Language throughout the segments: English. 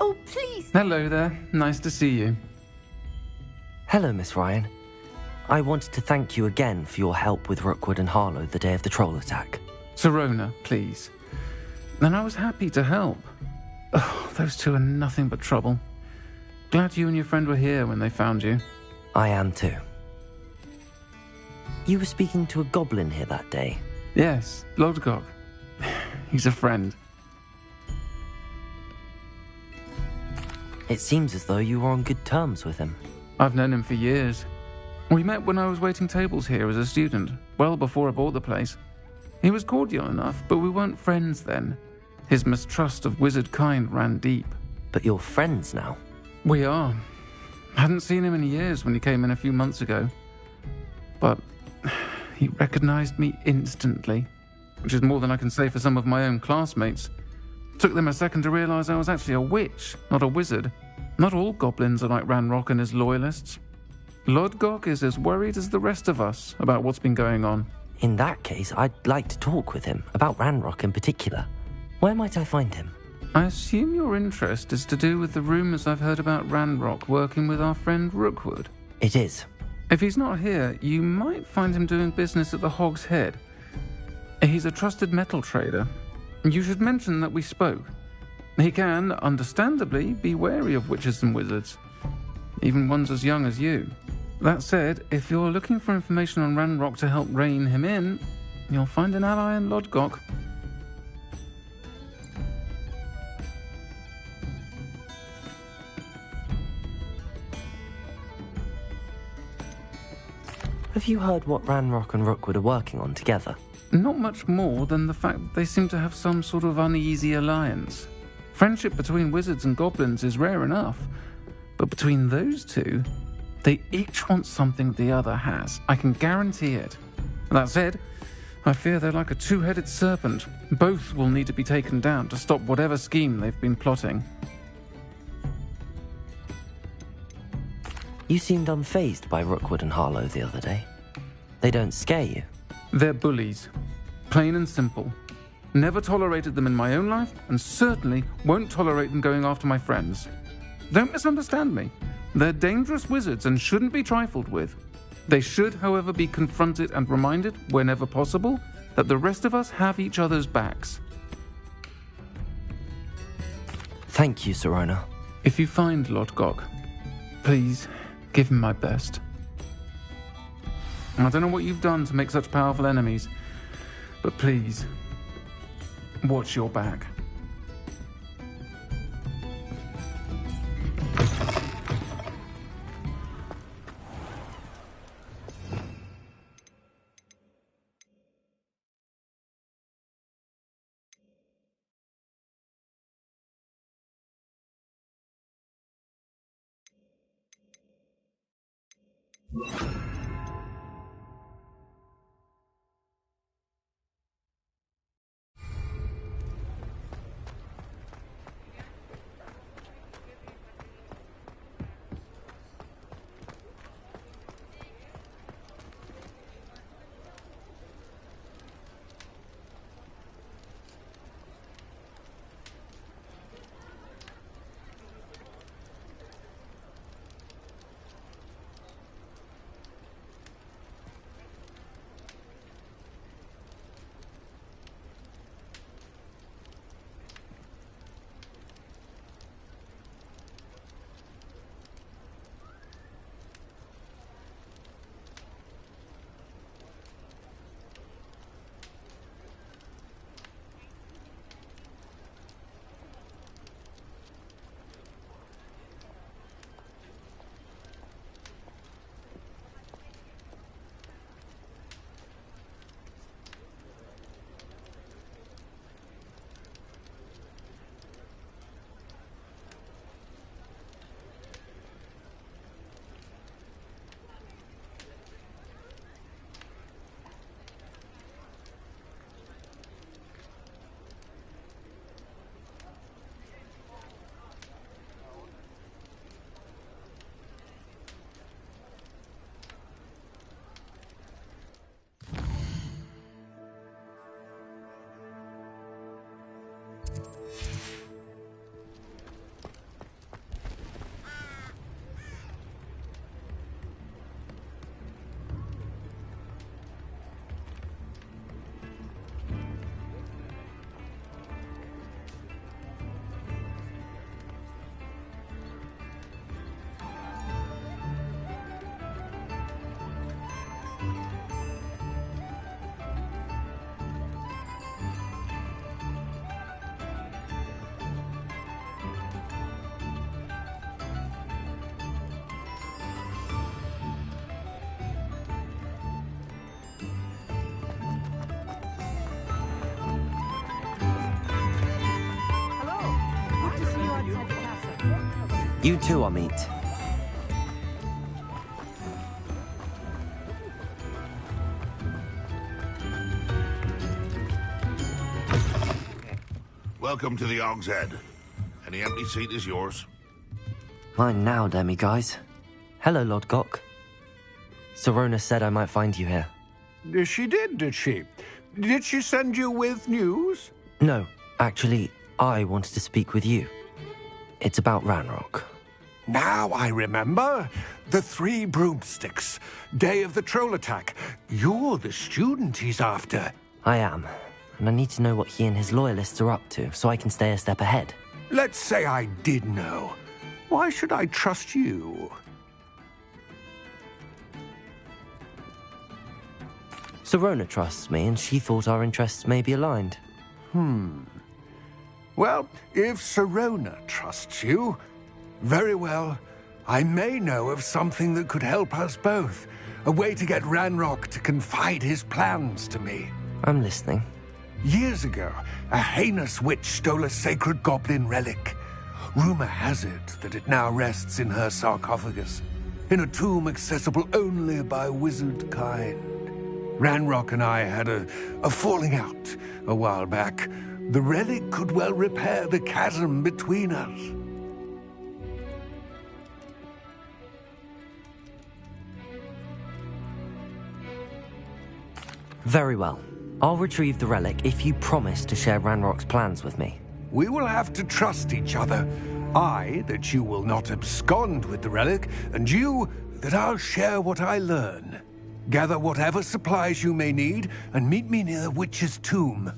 Oh, please! Hello there. Nice to see you. Hello, Miss Ryan. I wanted to thank you again for your help with Rookwood and Harlow the day of the troll attack. Sirona, please. And I was happy to help. Oh, those two are nothing but trouble. Glad you and your friend were here when they found you. I am too. You were speaking to a goblin here that day? Yes, Lodgok. He's a friend. It seems as though you were on good terms with him. I've known him for years. We met when I was waiting tables here as a student, well before I bought the place. He was cordial enough, but we weren't friends then. His mistrust of wizard kind ran deep. But you're friends now? We are. Hadn't seen him in years when he came in a few months ago. But he recognized me instantly, which is more than I can say for some of my own classmates. Took them a second to realize I was actually a witch, not a wizard. Not all goblins are like Ranrock and his loyalists. Lodgok is as worried as the rest of us about what's been going on. In that case, I'd like to talk with him, about Ranrock in particular. Where might I find him? I assume your interest is to do with the rumours I've heard about Ranrock working with our friend Rookwood. It is. If he's not here, you might find him doing business at the Hog's Head. He's a trusted metal trader. You should mention that we spoke. He can, understandably, be wary of witches and wizards, even ones as young as you. That said, if you're looking for information on Ranrock to help rein him in, you'll find an ally in Lodgok. Have you heard what Ranrock and Rookwood are working on together? Not much more than the fact that they seem to have some sort of uneasy alliance. Friendship between wizards and goblins is rare enough, but between those two, they each want something the other has. I can guarantee it. That said, I fear they're like a two-headed serpent. Both will need to be taken down to stop whatever scheme they've been plotting. You seemed unfazed by Rookwood and Harlow the other day. They don't scare you? They're bullies. Plain and simple. Never tolerated them in my own life, and certainly won't tolerate them going after my friends. Don't misunderstand me. They're dangerous wizards and shouldn't be trifled with. They should, however, be confronted and reminded, whenever possible, that the rest of us have each other's backs. Thank you, Sirona. If you find Lodgok, please give him my best. I don't know what you've done to make such powerful enemies, but please, watch your back. You too, Amit. Welcome to the Og's Head. Any empty seat is yours. Mine now, demiguise. Hello, Lord Gok. Sorona said I might find you here. She did she? Did she send you with news? No, actually, I wanted to speak with you. It's about Ranrock. Now I remember. The 3 broomsticks. Day of the troll attack. You're the student he's after. I am, and I need to know what he and his loyalists are up to so I can stay a step ahead. Let's say I did know. Why should I trust you? Sorona trusts me, and she thought our interests may be aligned. Well, if Sorona trusts you, very well. I may know of something that could help us both. A way to get Ranrock to confide his plans to me. I'm listening. Years ago, a heinous witch stole a sacred goblin relic. Rumor has it that it now rests in her sarcophagus, in a tomb accessible only by wizard kind. Ranrock and I had a falling out a while back. The relic could well repair the chasm between us. Very well. I'll retrieve the relic if you promise to share Ranrock's plans with me. We will have to trust each other. I, that you will not abscond with the relic, and you, that I'll share what I learn. Gather whatever supplies you may need, and meet me near the witch's tomb.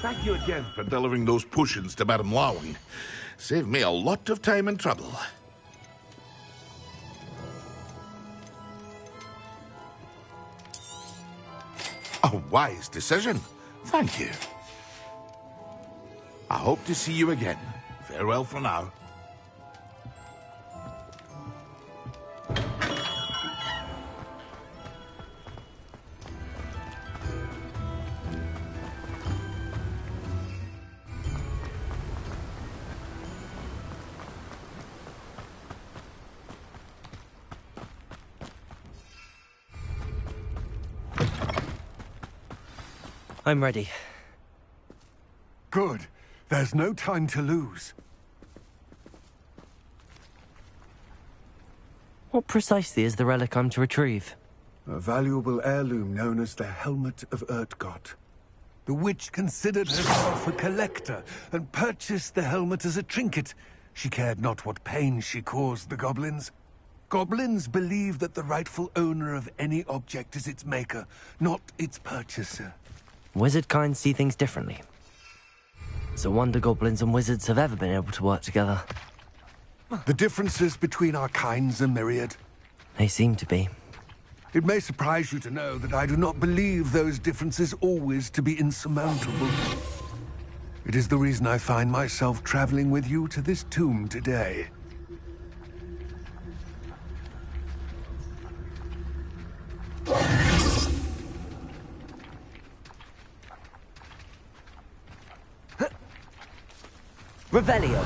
Thank you again for delivering those potions to Madame Lawing. Saved me a lot of time and trouble. A wise decision. Thank you. I hope to see you again. Farewell for now. I'm ready. Good. There's no time to lose. What precisely is the relic I'm to retrieve? A valuable heirloom known as the Helmet of Urtgott. The witch considered herself a collector and purchased the helmet as a trinket. She cared not what pain she caused the goblins. Goblins believe that the rightful owner of any object is its maker, not its purchaser. Wizard kind see things differently. It's a wonder goblins and wizards have ever been able to work together. The differences between our kinds are myriad. They seem to be. It may surprise you to know that I do not believe those differences always to be insurmountable. It is the reason I find myself traveling with you to this tomb today. Revelio.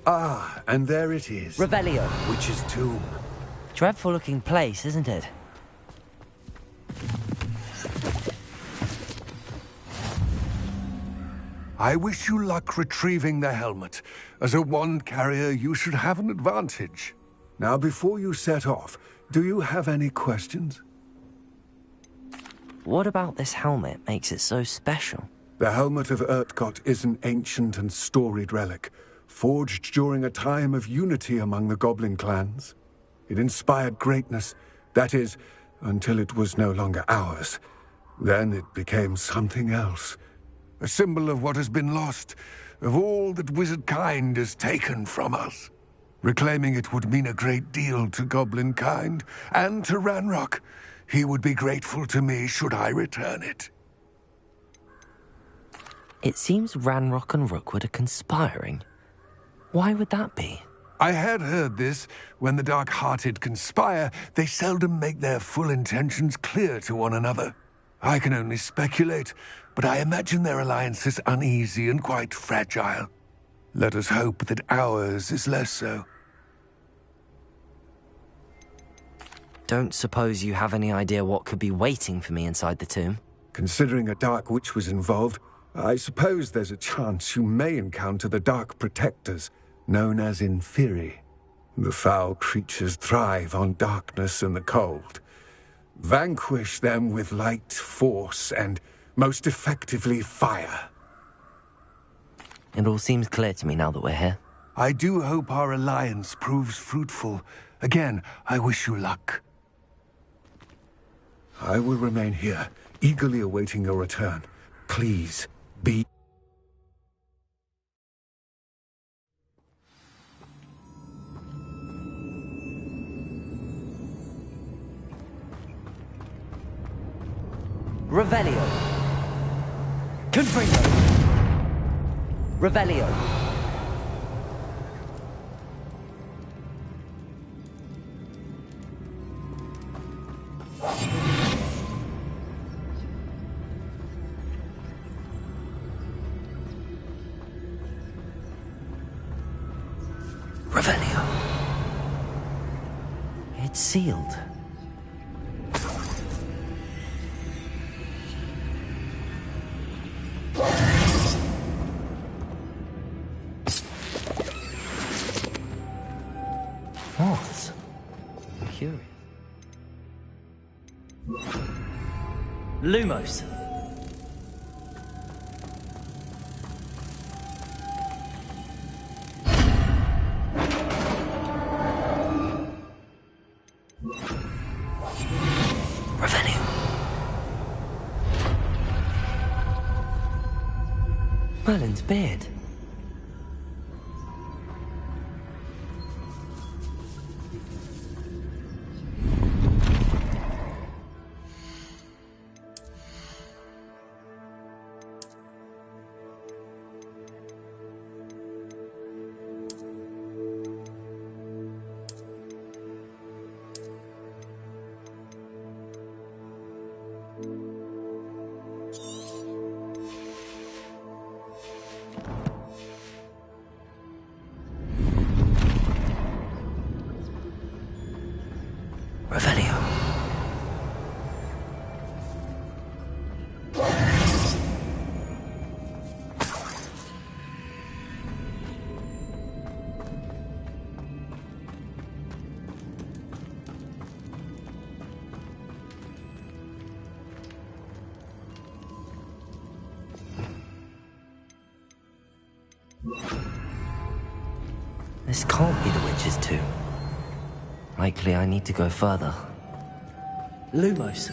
Ah, and there it is. Revelio. Witch's tomb. Dreadful looking place, isn't it? I wish you luck retrieving the helmet. As a wand carrier, you should have an advantage. Now, before you set off, do you have any questions? What about this helmet makes it so special? The helmet of Urtkot is an ancient and storied relic, forged during a time of unity among the goblin clans. It inspired greatness, that is, until it was no longer ours. Then it became something else. A symbol of what has been lost, of all that wizard kind has taken from us. Reclaiming it would mean a great deal to goblin kind, and to Ranrock. He would be grateful to me should I return it. It seems Ranrock and Rookwood are conspiring. Why would that be? I had heard this. When the dark-hearted conspire, they seldom make their full intentions clear to one another. I can only speculate, but I imagine their alliance is uneasy and quite fragile. Let us hope that ours is less so. Don't suppose you have any idea what could be waiting for me inside the tomb? Considering a Dark Witch was involved, I suppose there's a chance you may encounter the Dark Protectors, known as Inferi. The foul creatures thrive on darkness and the cold. Vanquish them with light, force, and, most effectively, fire. It all seems clear to me now that we're here. I do hope our alliance proves fruitful. Again, I wish you luck. I will remain here, eagerly awaiting your return. Please, be... Revelio. Confringo. Revelio. Revelio. It's sealed. Moths. Curious. Lumos. Revenue. Merlin's beard. Revelio. This can't be the witch's tomb. Likely I need to go further. Lumos.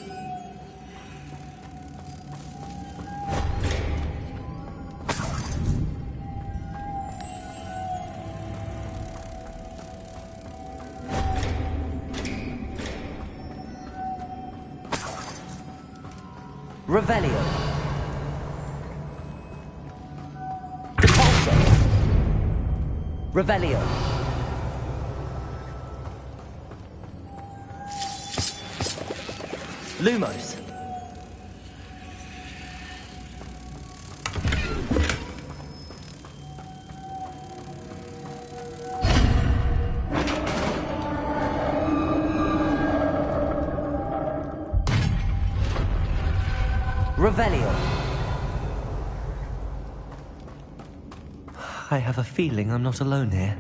Revelio. Repulso. Revelio. Lumos. Revelio. I have a feeling I'm not alone here.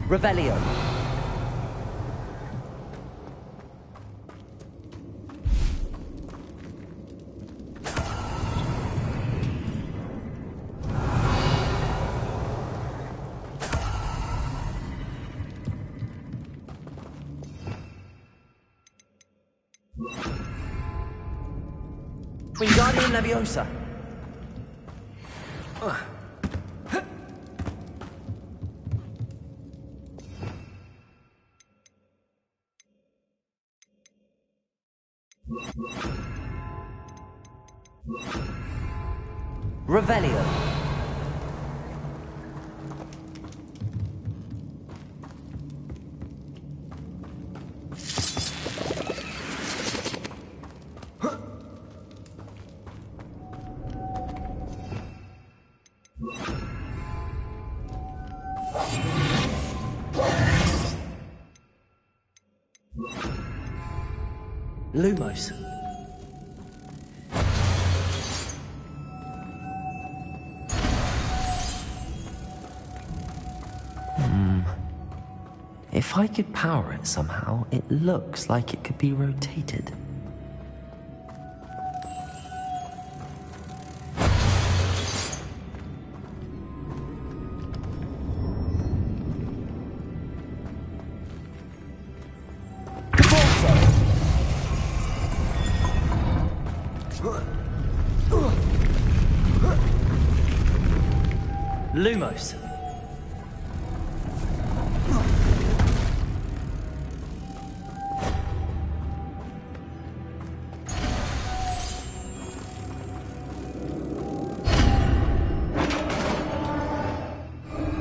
Revelio. Wingardium Leviosa. Revelio. Lumos. If I could power it somehow, it looks like it could be rotated. Lumos.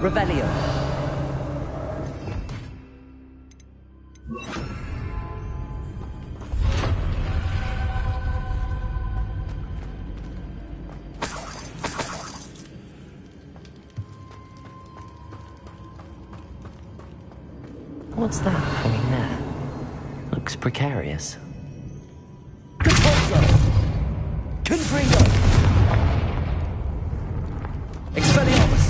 Revelio. What's that hanging there? Looks precarious. Compulso! Confringo! Expelliarmus!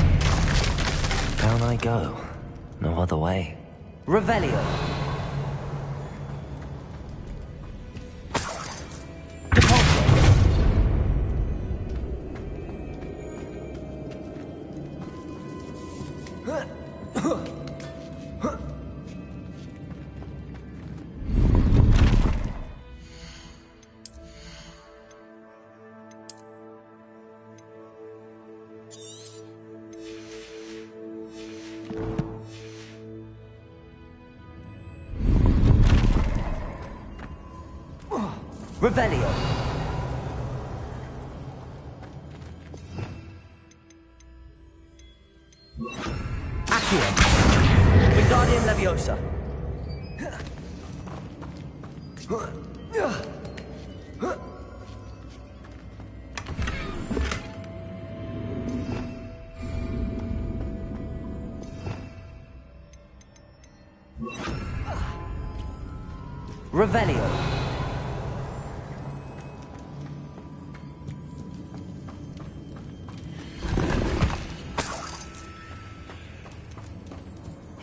Down I go. No other way. Revelio! Revelio. Accio. Wingardium Leviosa. Revelio.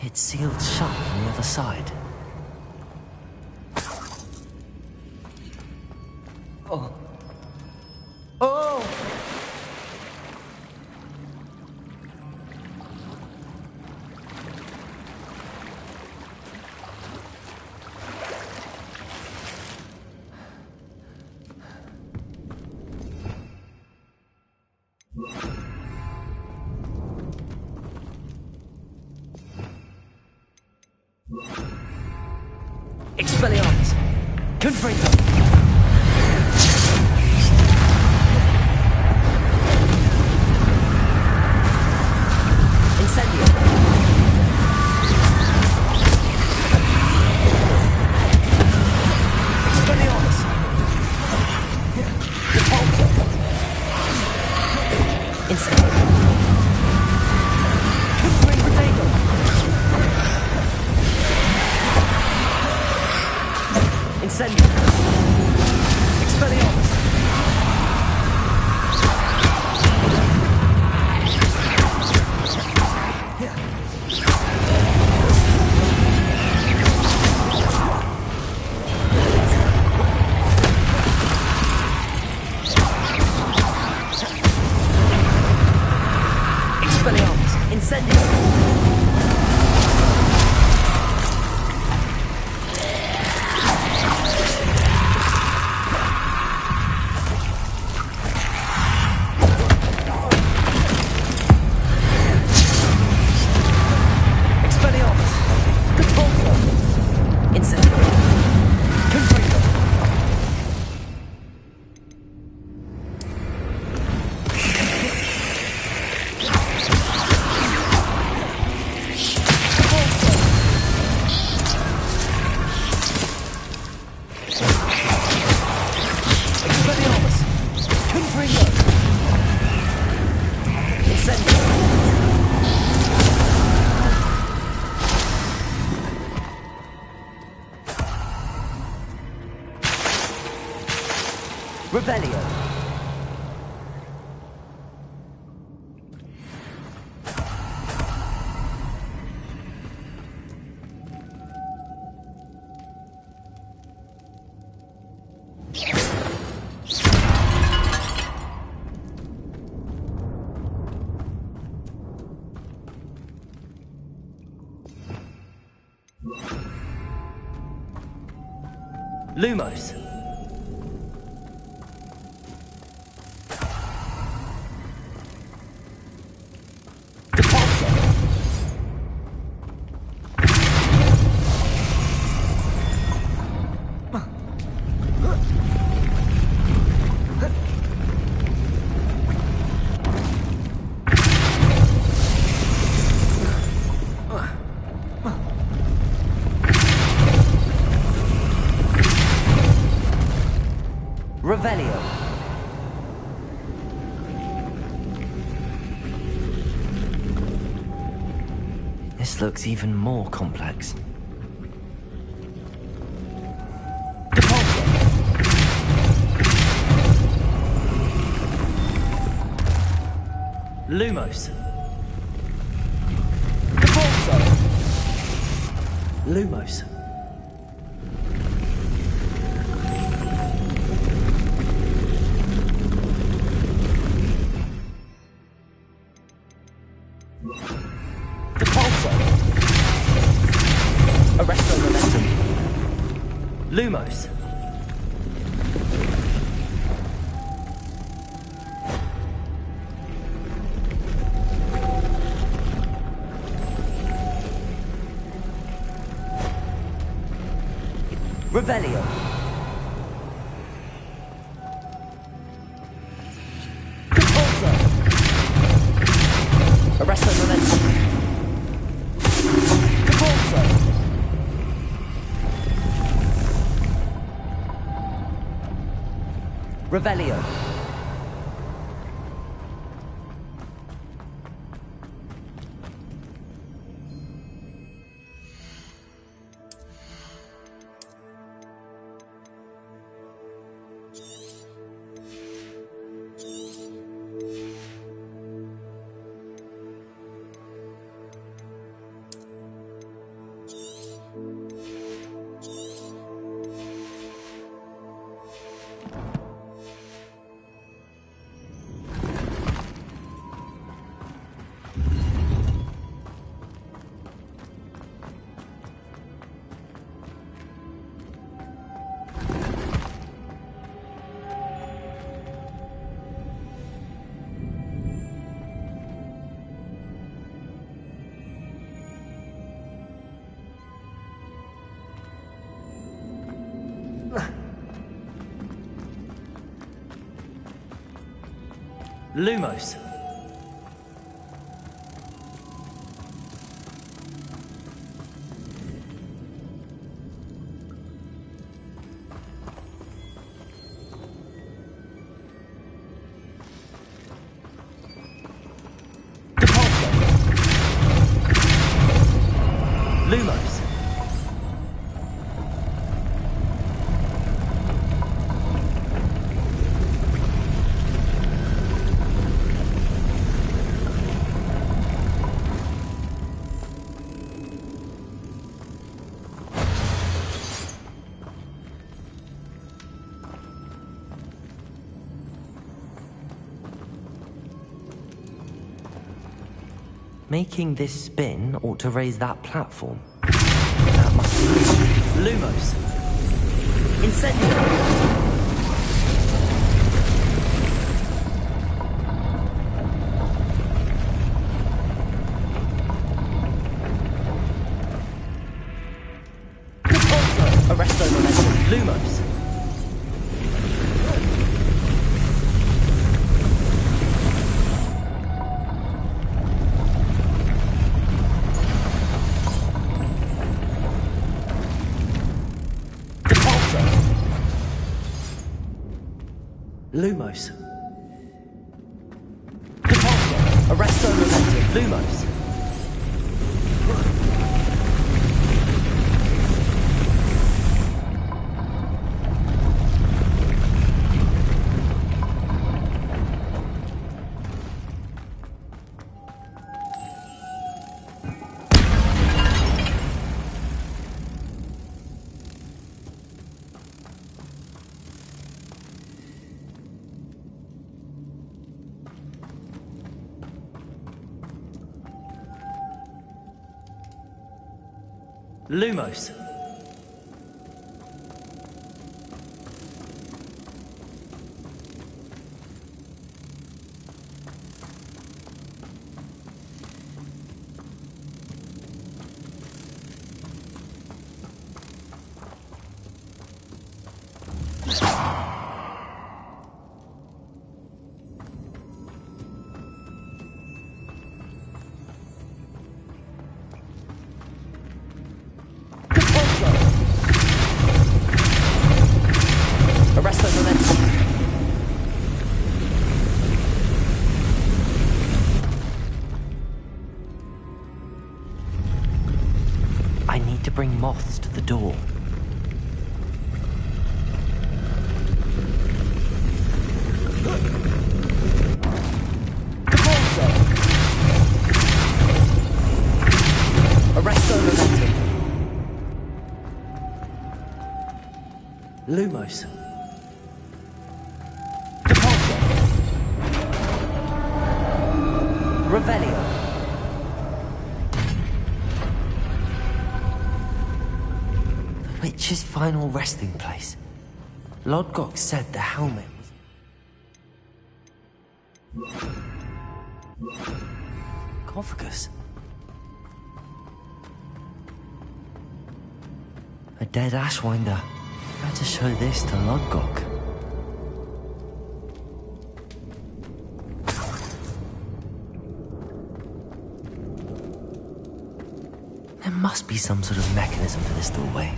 It's sealed shut from the other side. Oh. Oh! Expelliarmus! Confringo! Incendio! Expelliarmus! Repulsor! Incendio! Confringo! Incendio! Expelliarmus! Expelliarmus! Incendio! Expelliarmus! Repulsor! Incendio! Confringo! Expelliarmus! Confringo! Incendio! Revelio. Lumos. Revelio. This looks even more complex. Depulso. Lumos. Depulso. Lumos. Arresto momentum. Lumos. Revelio. Compulso. Arresto momentum. Compulso. Revelio. Lumos. Lumos. Making this spin ought to raise that platform. That must be Lumos. Incendio. Arresto momentum. Lumos. Lumos. Repulsor. Arresto momentum. Lumos. Lumos. Arresto momentum. I need to bring moths to the door. Arresto momentum. Lumos. Revelio. The witch's final resting place. Lodgok said the helmet was... Sarcophagus. A dead Ashwinder. Better show this to Lodgok. There must be some sort of mechanism for this doorway.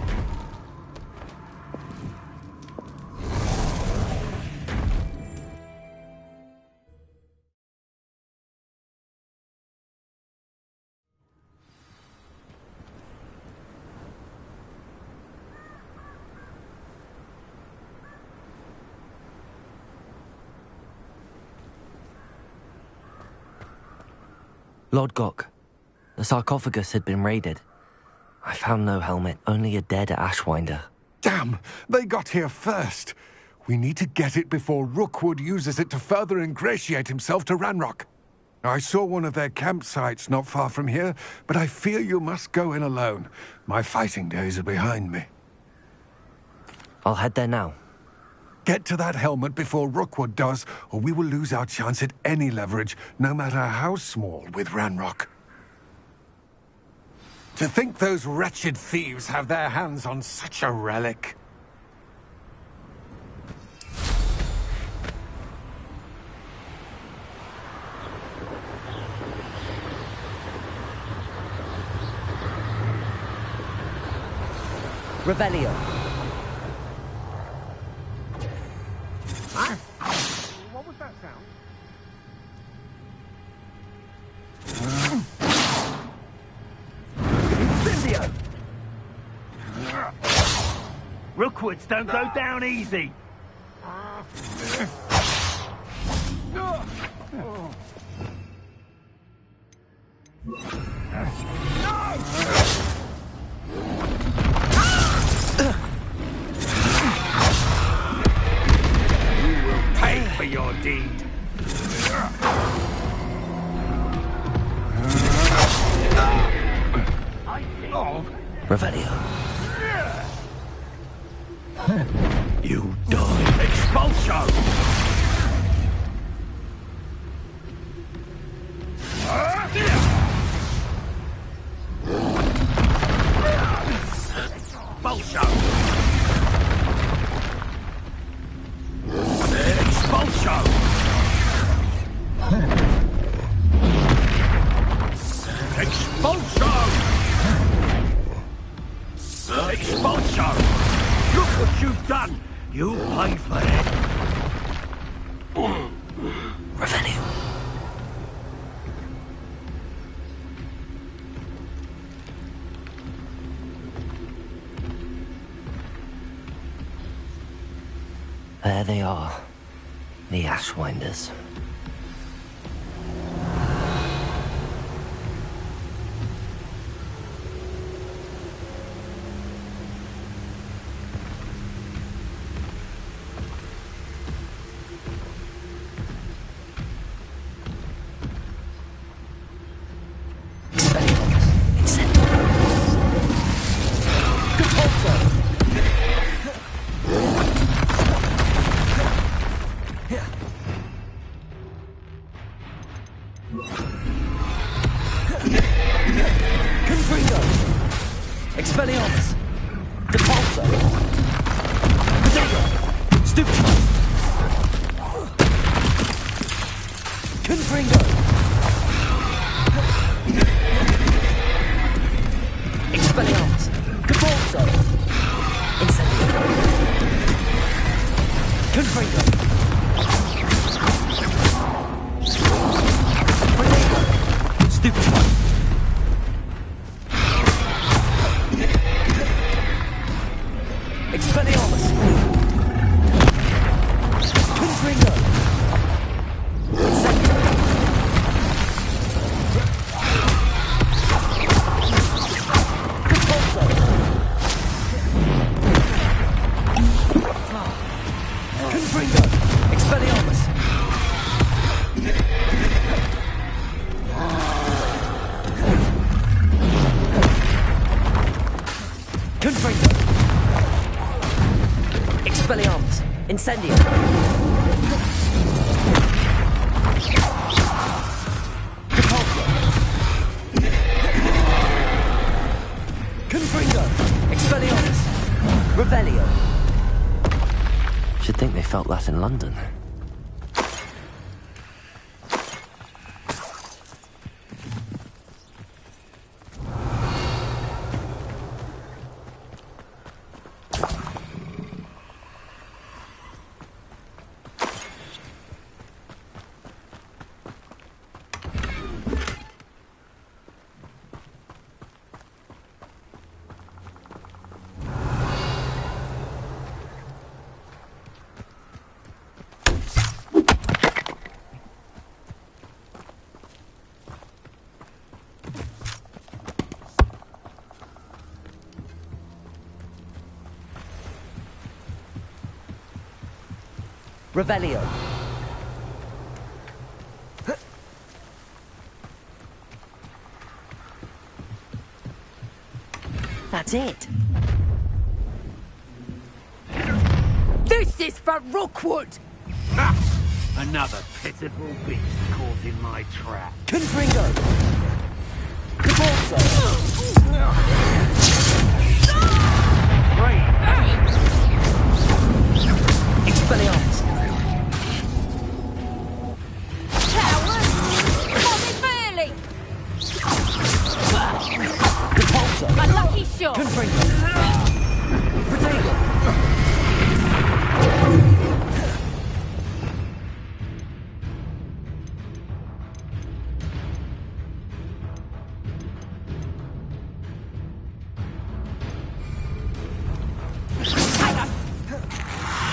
Lodgok. The sarcophagus had been raided. I found no helmet, only a dead Ashwinder. Damn! They got here first. We need to get it before Rookwood uses it to further ingratiate himself to Ranrock. I saw one of their campsites not far from here, but I fear you must go in alone. My fighting days are behind me. I'll head there now. Get to that helmet before Rookwood does, or we will lose our chance at any leverage, no matter how small, with Ranrock. To think those wretched thieves have their hands on such a relic. Revelio. Huh? What was that sound? Incendio! Rookwoods don't go down easy. You will pay for your deed. Revelio. You die. Expulsion! Expulsion! Expulsion! Expulsion! Expulsion! Look what you've done! You pay for it! Revelio. There they are, the Ashwinders. Expelliarmus! Depulso! Potato! Stupefy! Confringo! Expelliarmus! Depulso! Incendio! Confringo! Potato! Stupefy! Expelliarmus! Confringo! Incendio! Depulso! Confringo! Expelliarmus! Confringo! Expelliarmus! Incendio! Depulso! Confringo! Expelliarmus! Revelio! Should think they felt that in London. Revelio. That's it. This is for Rookwood! Ha! Another pitiful beast caught in my trap. Confringo. Depulso. Great! Expelliarmus. Coward! Coming early! Depulso. A lucky shot! Confringo.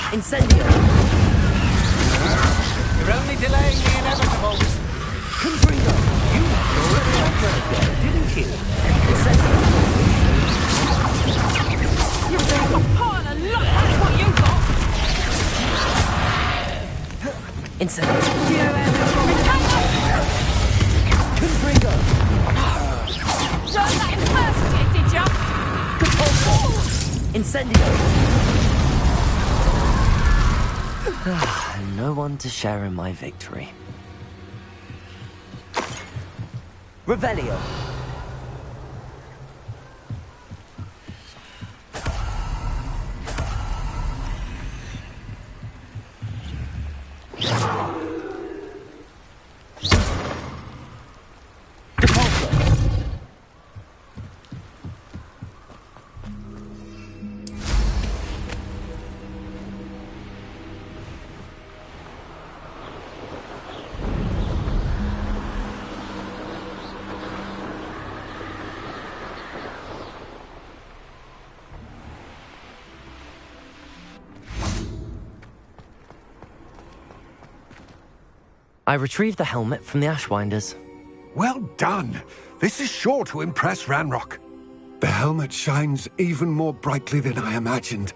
Incendio! You're only delaying the inevitable. Confringo! You saw it coming, didn't you? Incendio! You big old pile of luck, that's what you got! Incendio! Confringo! Confringo! Learned that in first year, did ya? Capulso! Incendio! No one to share in my victory. Revelio! I retrieved the helmet from the Ashwinders. Well done. This is sure to impress Ranrock. The helmet shines even more brightly than I imagined.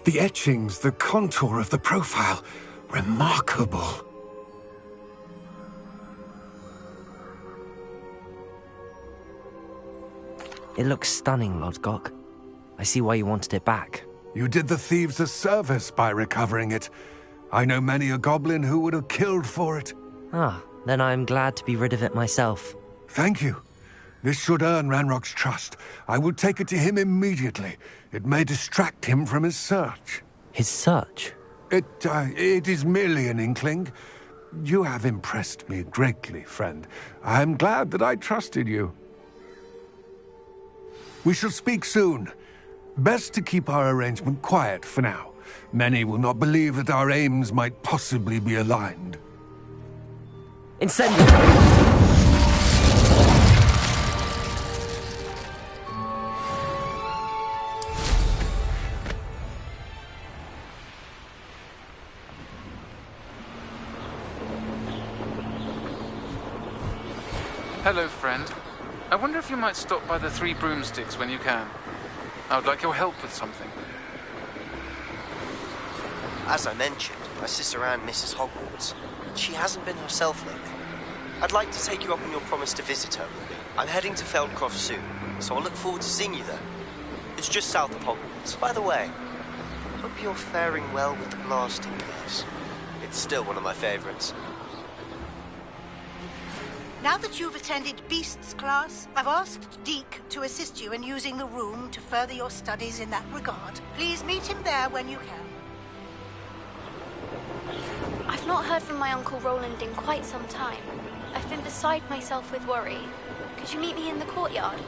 The etchings, the contour of the profile. Remarkable. It looks stunning, Lodgok. I see why you wanted it back. You did the thieves a service by recovering it. I know many a goblin who would have killed for it. Ah, then I'm glad to be rid of it myself. Thank you. This should earn Ranrock's trust. I will take it to him immediately. It may distract him from his search. His search? It is merely an inkling. You have impressed me greatly, friend. I am glad that I trusted you. We shall speak soon. Best to keep our arrangement quiet for now. Many will not believe that our aims might possibly be aligned. Incendio! Hello, friend. I wonder if you might stop by the Three Broomsticks when you can. I would like your help with something. As I mentioned, my sister Anne misses Hogwarts. She hasn't been herself lately. I'd like to take you up on your promise to visit her with me. I'm heading to Feldcroft soon, so I'll look forward to seeing you there. It's just south of Hogwarts. By the way, hope you're faring well with the blasting class. It's still one of my favorites. Now that you've attended Beasts class, I've asked Deke to assist you in using the room to further your studies in that regard. Please meet him there when you can. I've not heard from my Uncle Roland in quite some time. I've been beside myself with worry. Could you meet me in the courtyard?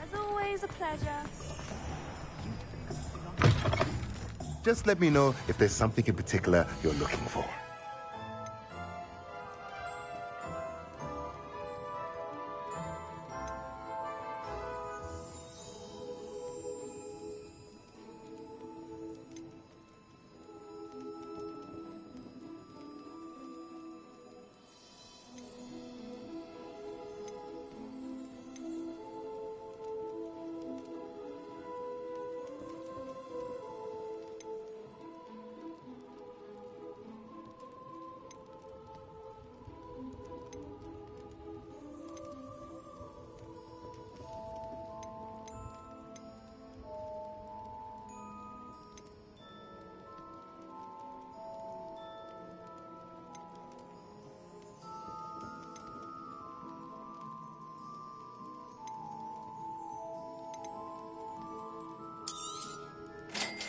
As always, a pleasure. Just let me know if there's something in particular you're looking for.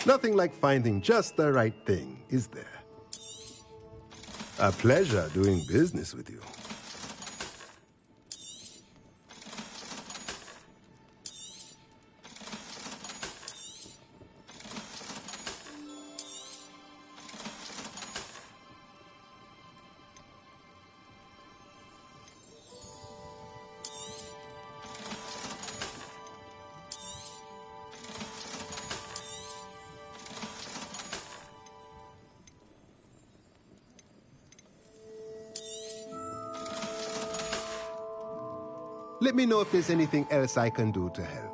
Nothing like finding just the right thing, is there? A pleasure doing business with you. Let me know if there's anything else I can do to help.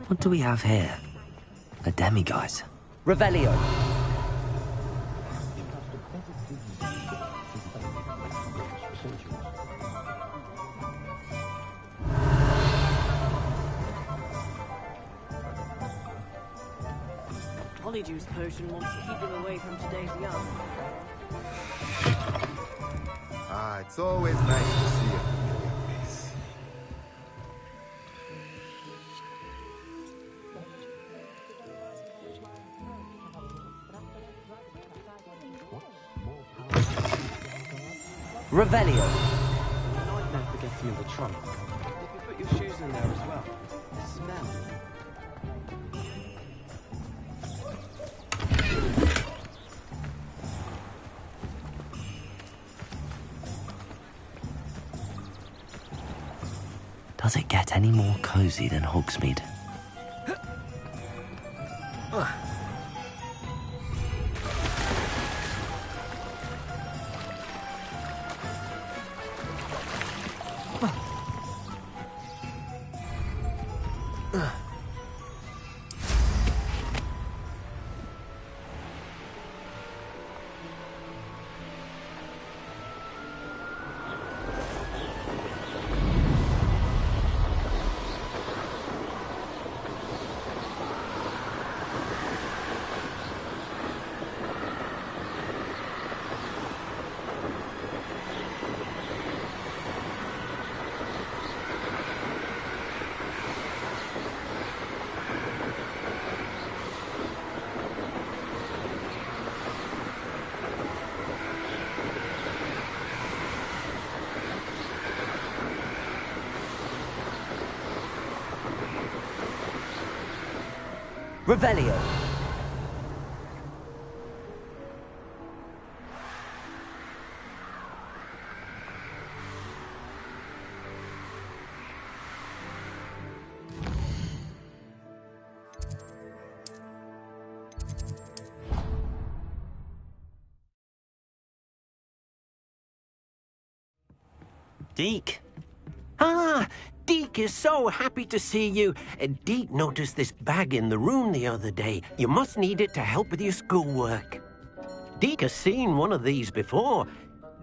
What do we have here? A demiguise. Revelio! Polyjuice potion wants to keep him away from today's young. Ah, it's always nice to see a familiar face. Revelio! Nightmare forgetting in the trunk. You can put your shoes in there as well. Smell. Does it get any more cozy than Hogsmeade? Revelio! Deke. Ah, Deke is so happy to see you. Deke noticed this bag in the room the other day. You must need it to help with your schoolwork. Deke has seen one of these before.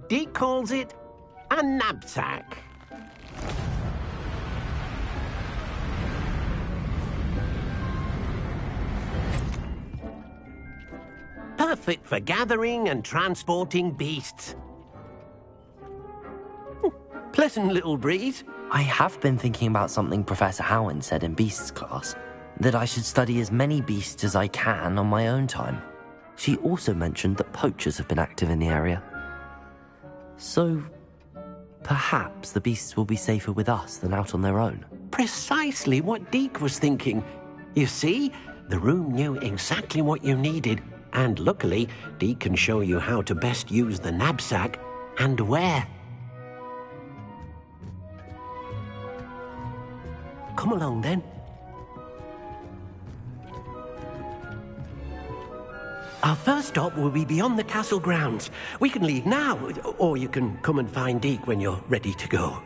Deke calls it a knapsack. Perfect for gathering and transporting beasts. Pleasant little breeze. I have been thinking about something Professor Howard said in Beasts class, that I should study as many beasts as I can on my own time. She also mentioned that poachers have been active in the area. So, perhaps the beasts will be safer with us than out on their own. Precisely what Deke was thinking. You see, the room knew exactly what you needed, and luckily, Deke can show you how to best use the knapsack and where. Come along, then. Our first stop will be beyond the castle grounds. We can leave now, or you can come and find Deke when you're ready to go.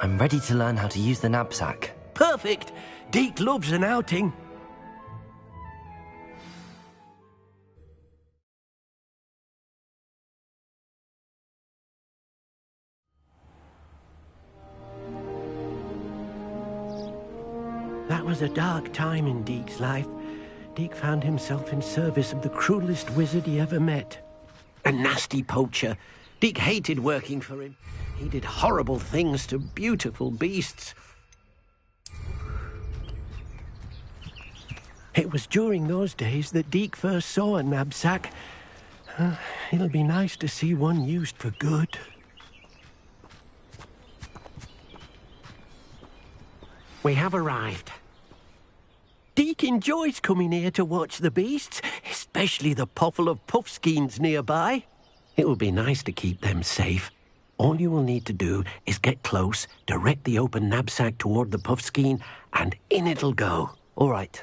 I'm ready to learn how to use the knapsack. Perfect! Deke loves an outing. That was a dark time in Deke's life. Deke found himself in service of the cruelest wizard he ever met. A nasty poacher. Deke hated working for him. He did horrible things to beautiful beasts. It was during those days that Deke first saw a knapsack. It'll be nice to see one used for good. We have arrived. Deke enjoys coming here to watch the beasts, especially the potful of puffskeins nearby. It will be nice to keep them safe. All you will need to do is get close, direct the open knapsack toward the puffskein, and in it'll go. All right.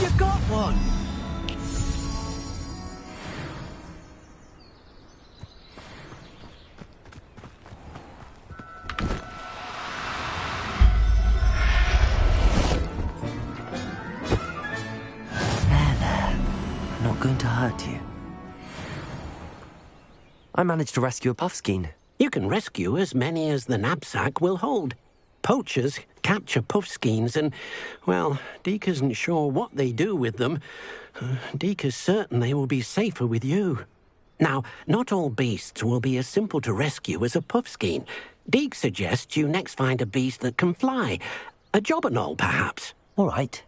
You got one! I'm not going to hurt you. I managed to rescue a puffskein. You can rescue as many as the knapsack will hold. Poachers capture puffskeins and, well, Deke isn't sure what they do with them. Deke is certain they will be safer with you. Now, not all beasts will be as simple to rescue as a puffskein. Deke suggests you next find a beast that can fly. A jobberknoll, perhaps. All right.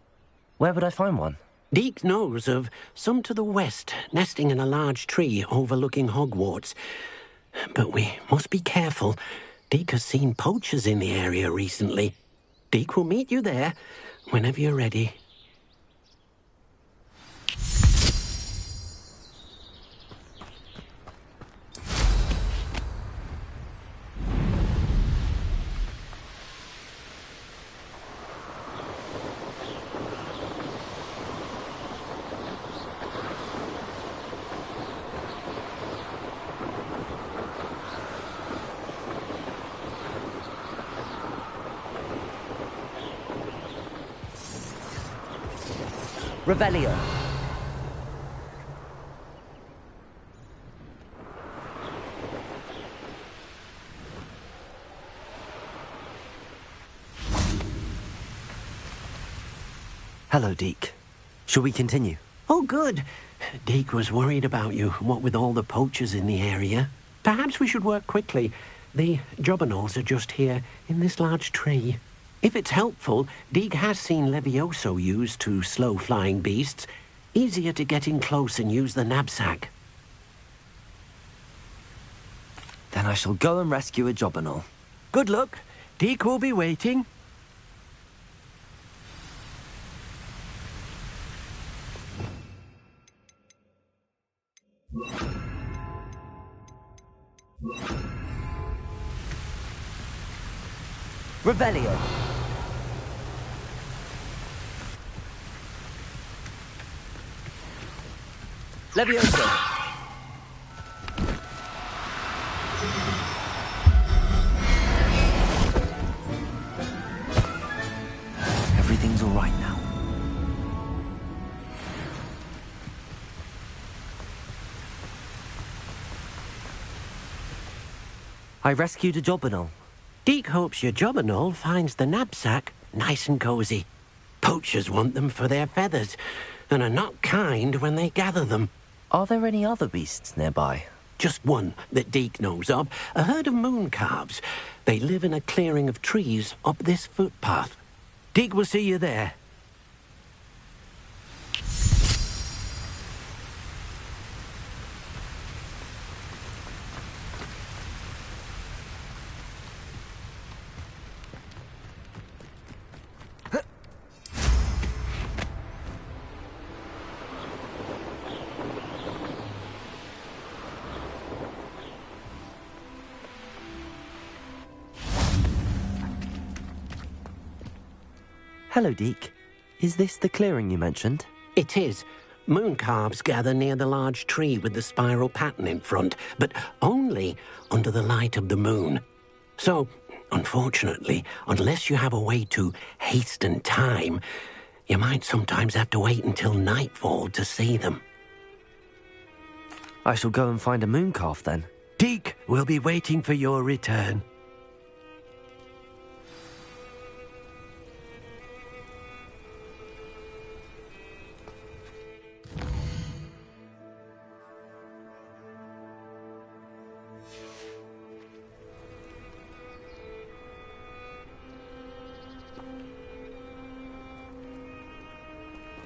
Where would I find one? Deke knows of some to the west, nesting in a large tree overlooking Hogwarts. But we must be careful. Deke has seen poachers in the area recently. Deke will meet you there whenever you're ready. Revelio. Hello, Deke. Shall we continue? Oh, good. Deke was worried about you, what with all the poachers in the area. Perhaps we should work quickly. The jobberknolls are just here, in this large tree. If it's helpful, Deke has seen Levioso used to slow flying beasts. Easier to get in close and use the knapsack. Then I shall go and rescue a jobberknoll. Good luck. Deke will be waiting. Revelio. Levioso. Everything's all right now. I rescued a jobberknoll. Deke hopes your jobberknoll finds the knapsack nice and cozy. Poachers want them for their feathers and are not kind when they gather them. Are there any other beasts nearby? Just one that Deke knows of, a herd of moon calves. They live in a clearing of trees up this footpath. Deke will see you there. Hello, Deke. Is this the clearing you mentioned? It is. Moon calves gather near the large tree with the spiral pattern in front, but only under the light of the moon. So, unfortunately, unless you have a way to hasten time, you might sometimes have to wait until nightfall to see them. I shall go and find a moon calf then. Deke will be waiting for your return.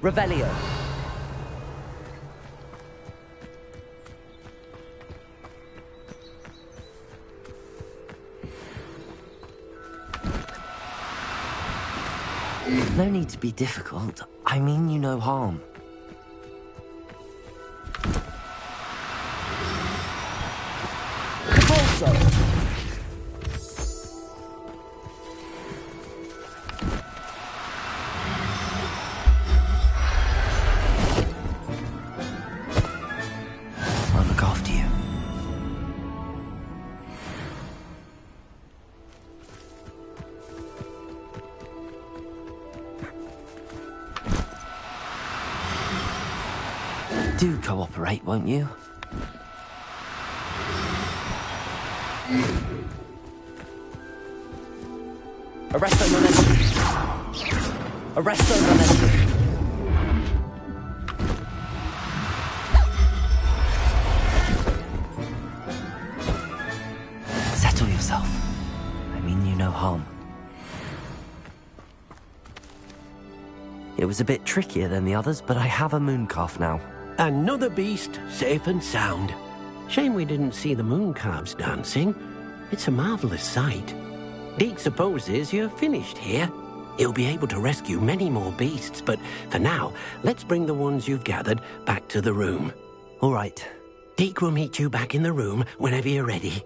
Revelio. No need to be difficult. I mean you no harm. Also. I'll look after you. Do cooperate, won't you? Arresto momentum. Arresto momentum. Settle yourself. I mean you no harm. It was a bit trickier than the others, but I have a moon calf now. Another beast, safe and sound. Shame we didn't see the moon calves dancing. It's a marvelous sight. Deke supposes you're finished here. He'll be able to rescue many more beasts, but for now, let's bring the ones you've gathered back to the room. All right. Deke will meet you back in the room whenever you're ready.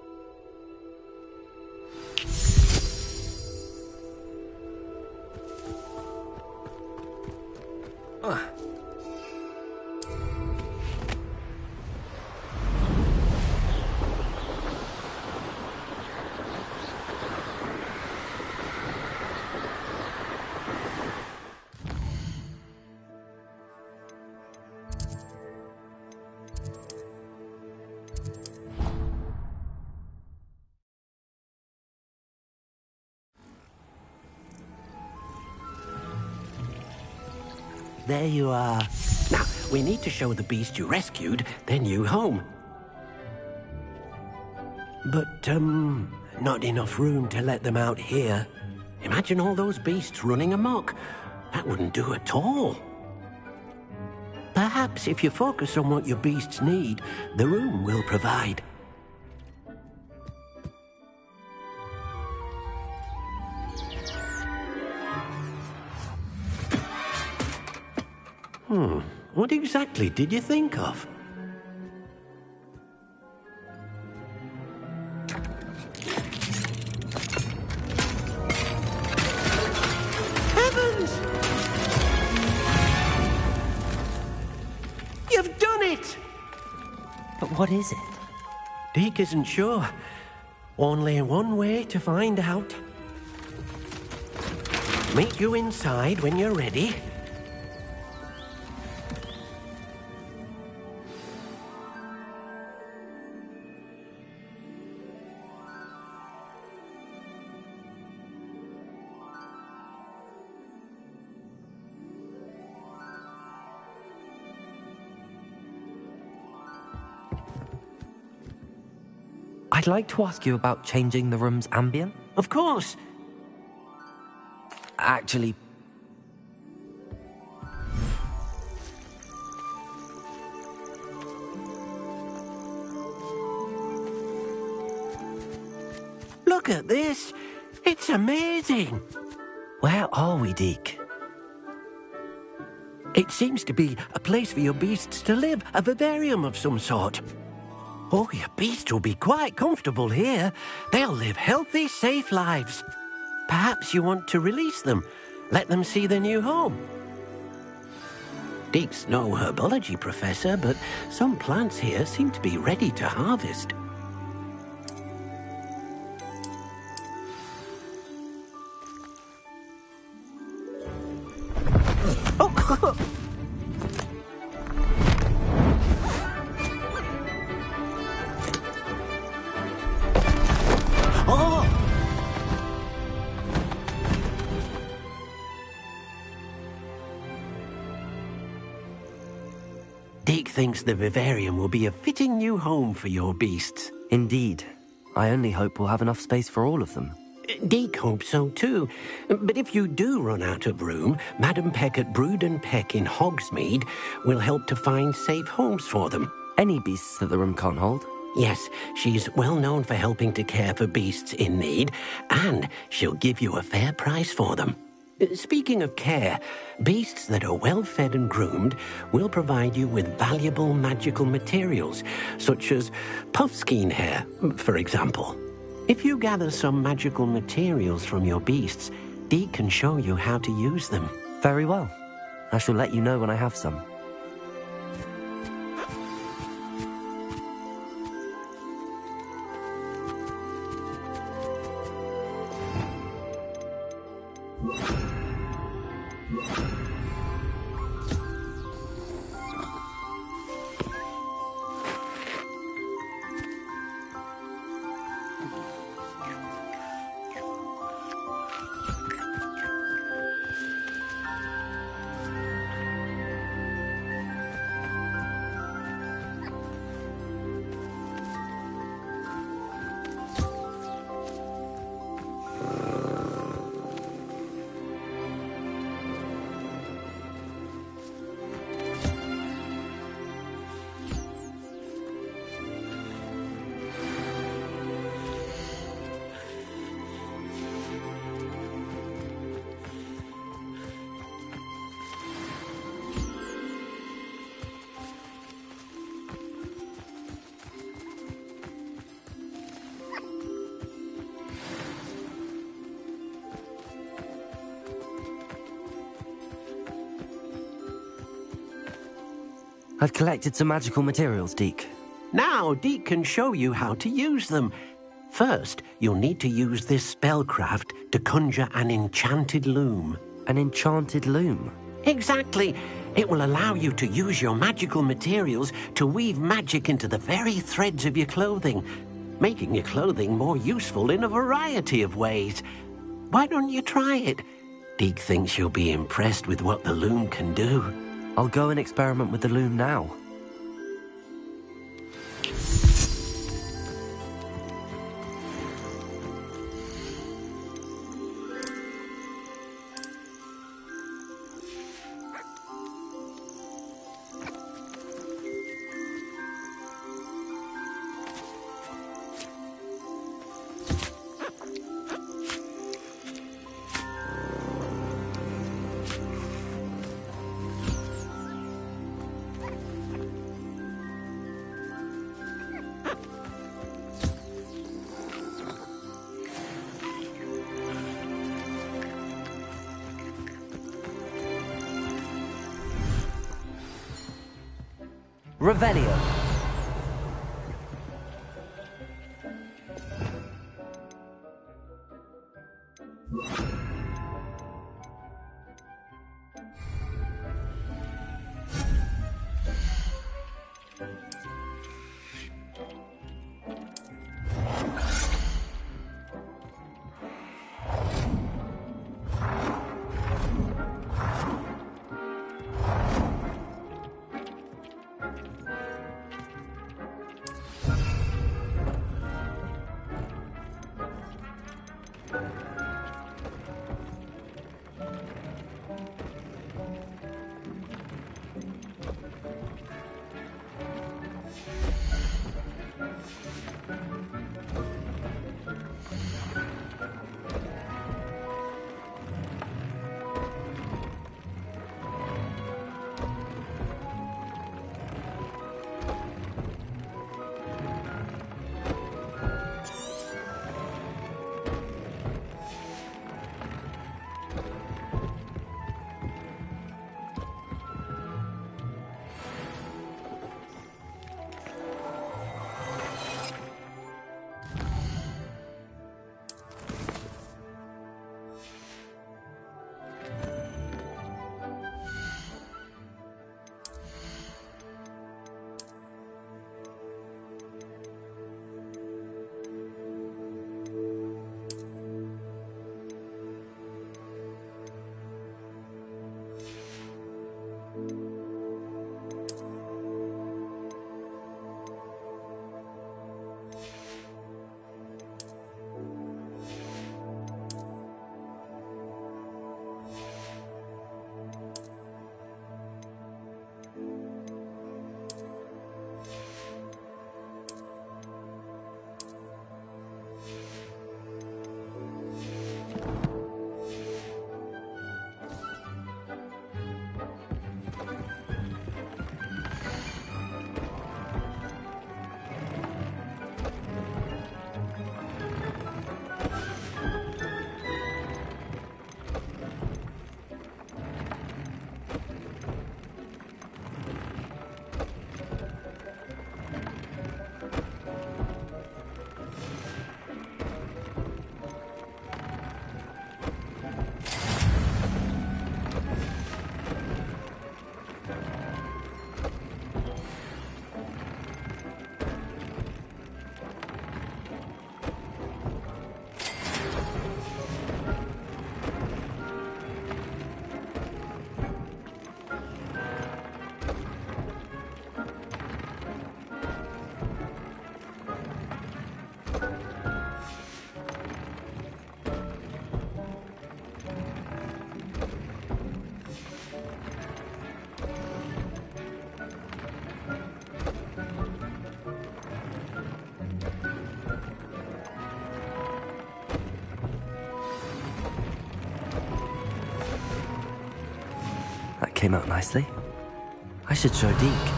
There you are. Now, we need to show the beast you rescued their new home. But, not enough room to let them out here. Imagine all those beasts running amok. That wouldn't do at all. Perhaps if you focus on what your beasts need, the room will provide. What exactly did you think of? Heavens! You've done it! But what is it? Deke isn't sure. Only one way to find out. Meet you inside when you're ready. I'd like to ask you about changing the room's ambient. Of course. Actually... Look at this. It's amazing. Where are we, Deke? It seems to be a place for your beasts to live, a vivarium of some sort. Oh, your beasts will be quite comfortable here. They'll live healthy, safe lives. Perhaps you want to release them Let them see the new home. Deke's no herbology professor, but some plants here seem to be ready to harvest. Oh! Oh! Deke thinks the vivarium will be a fitting new home for your beasts. Indeed. I only hope we'll have enough space for all of them. Deke hopes so too. But if you do run out of room, Madam Peck at Brood and Peck in Hogsmeade will help to find safe homes for them. Any beasts that the room can't hold? Yes, she's well known for helping to care for beasts in need, and she'll give you a fair price for them. Speaking of care, beasts that are well fed and groomed will provide you with valuable magical materials, such as puffskein hair, for example. If you gather some magical materials from your beasts, Deke can show you how to use them. Very well. I shall let you know when I have some. I've collected some magical materials, Deke. Now Deke can show you how to use them. First, you'll need to use this spellcraft to conjure an enchanted loom. An enchanted loom? Exactly. It will allow you to use your magical materials to weave magic into the very threads of your clothing, making your clothing more useful in a variety of ways. Why don't you try it? Deke thinks you'll be impressed with what the loom can do. I'll go and experiment with the loom now. Revelio. came out nicely. I should show Deke.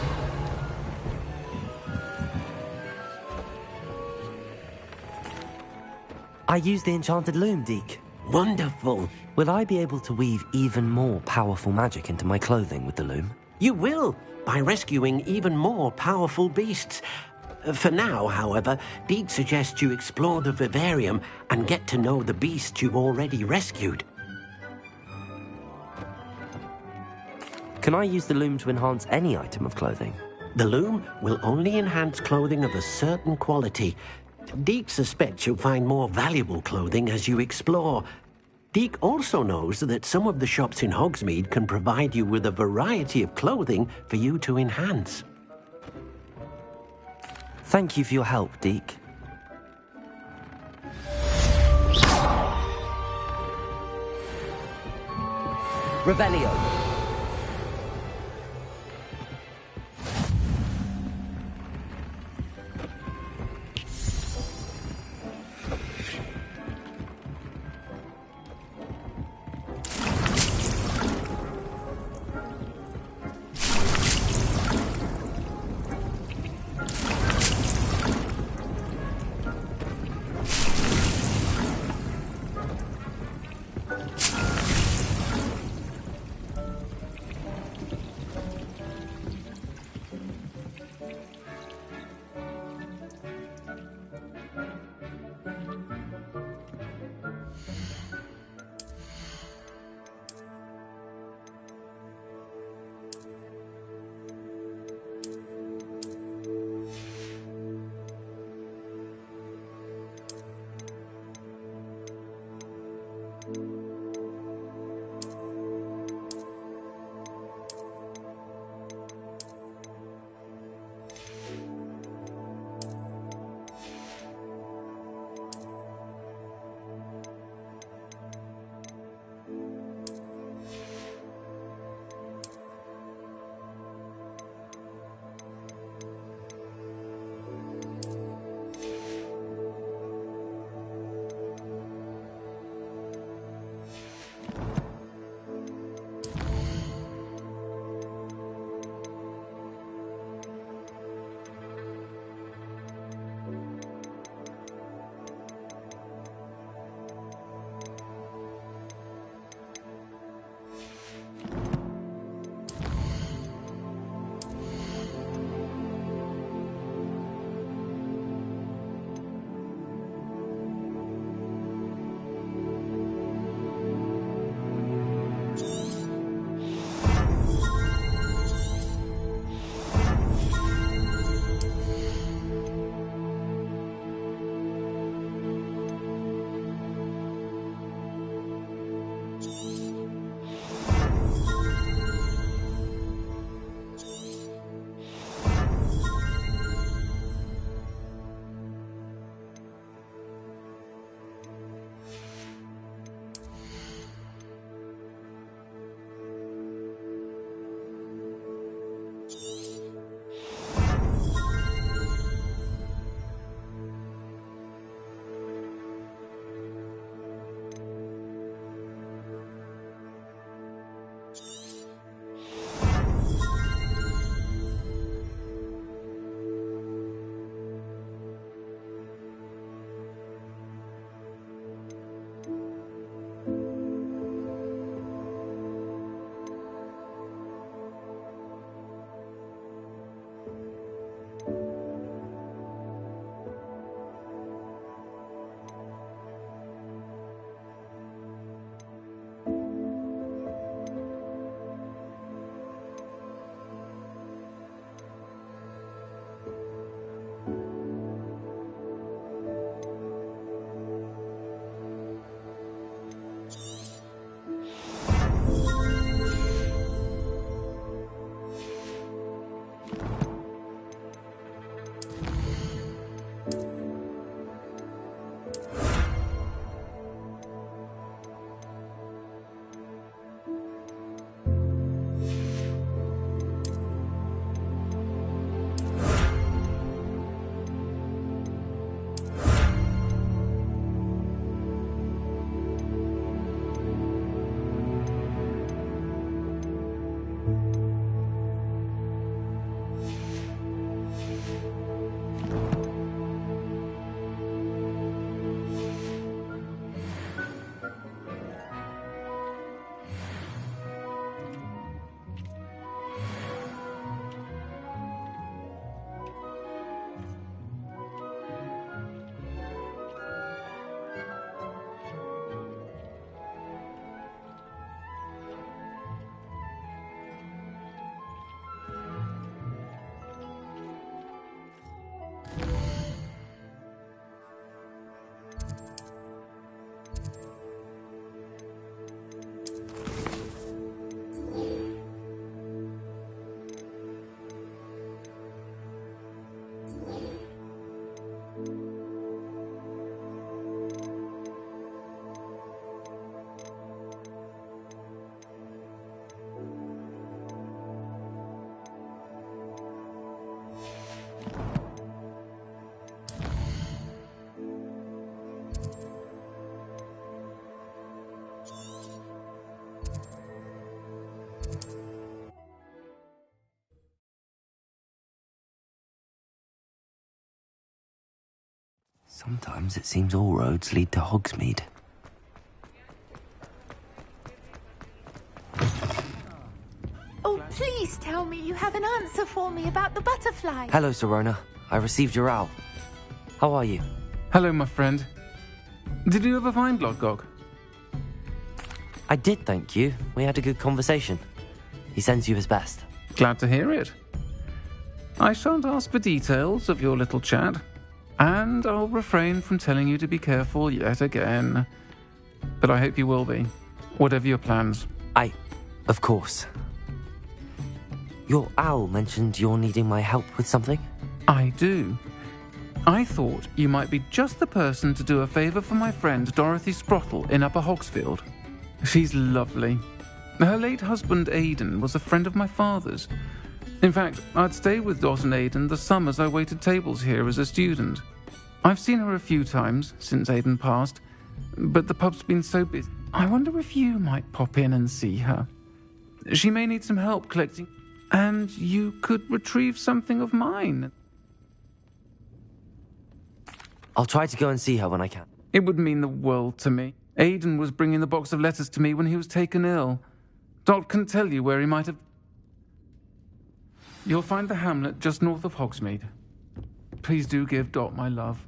I used the enchanted loom, Deke. Wonderful. Will I be able to weave even more powerful magic into my clothing with the loom? You will, by rescuing even more powerful beasts. For now, however, Deke suggests you explore the vivarium and get to know the beasts you've already rescued. Can I use the loom to enhance any item of clothing? The loom will only enhance clothing of a certain quality. Deke suspects you'll find more valuable clothing as you explore. Deke also knows that some of the shops in Hogsmeade can provide you with a variety of clothing for you to enhance. Thank you for your help, Deke. Revelio. Sometimes it seems all roads lead to Hogsmeade. Oh, please tell me you have an answer for me about the butterfly. Hello, Sirona. I received your owl. How are you? Hello, my friend. Did you ever find Lodgok? I did, thank you. We had a good conversation. He sends you his best. Glad to hear it. I shan't ask for details of your little chat, and I'll refrain from telling you to be careful yet again. But I hope you will be, whatever your plans. Of course. Your owl mentioned you're needing my help with something? I do. I thought you might be just the person to do a favour for my friend Dorothy Sprottle in Upper Hogsfield. She's lovely. Her late husband Aidan was a friend of my father's. In fact, I'd stay with Dot and Aidan the summers I waited tables here as a student. I've seen her a few times since Aidan passed, but the pub's been so busy. I wonder if you might pop in and see her. She may need some help collecting, and you could retrieve something of mine. I'll try to go and see her when I can. It would mean the world to me. Aidan was bringing the box of letters to me when he was taken ill. Dot can tell you where he might have... You'll find the hamlet just north of Hogsmeade. Please do give Dot my love.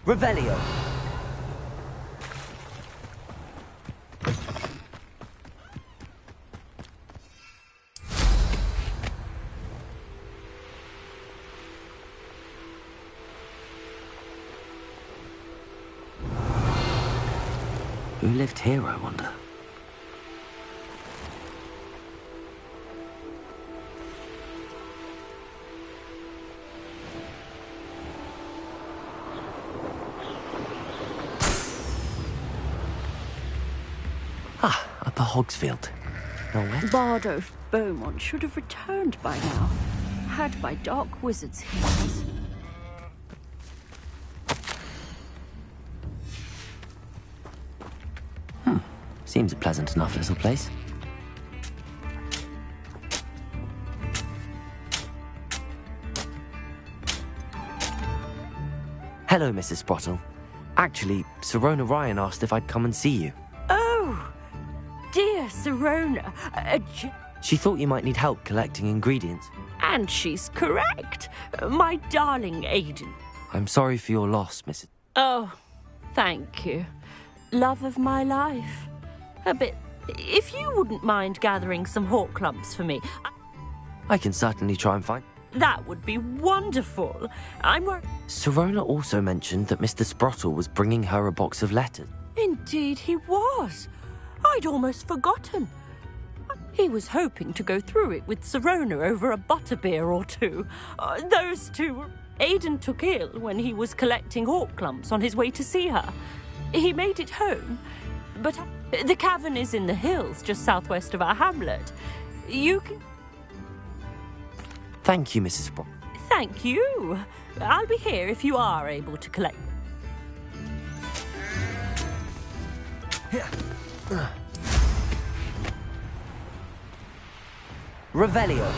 Revelio. Who lived here, I wonder? Upper Hogsfield. Now where? Bardolph Beaumont should have returned by now, had by dark wizards' heels. Seems a pleasant enough little place. Hello, Mrs. Sprottle. Actually, Sirona Ryan asked if I'd come and see you. Oh, dear Sirona. She thought you might need help collecting ingredients. And she's correct. My darling Aidan. I'm sorry for your loss, Mrs. Oh, thank you. Love of my life. A bit. If you wouldn't mind gathering some hawk clumps for me. I can certainly try and find... That would be wonderful. I'm worried. Sirona also mentioned that Mr. Sprottle was bringing her a box of letters. Indeed he was. I'd almost forgotten. He was hoping to go through it with Sirona over a butterbeer or two. Those two... Aidan took ill when he was collecting hawk clumps on his way to see her. He made it home, but the cavern is in the hills just southwest of our hamlet. You can... Thank you, Mrs. Sprottle. Thank you. I'll be here if you are able to collect... Revelio.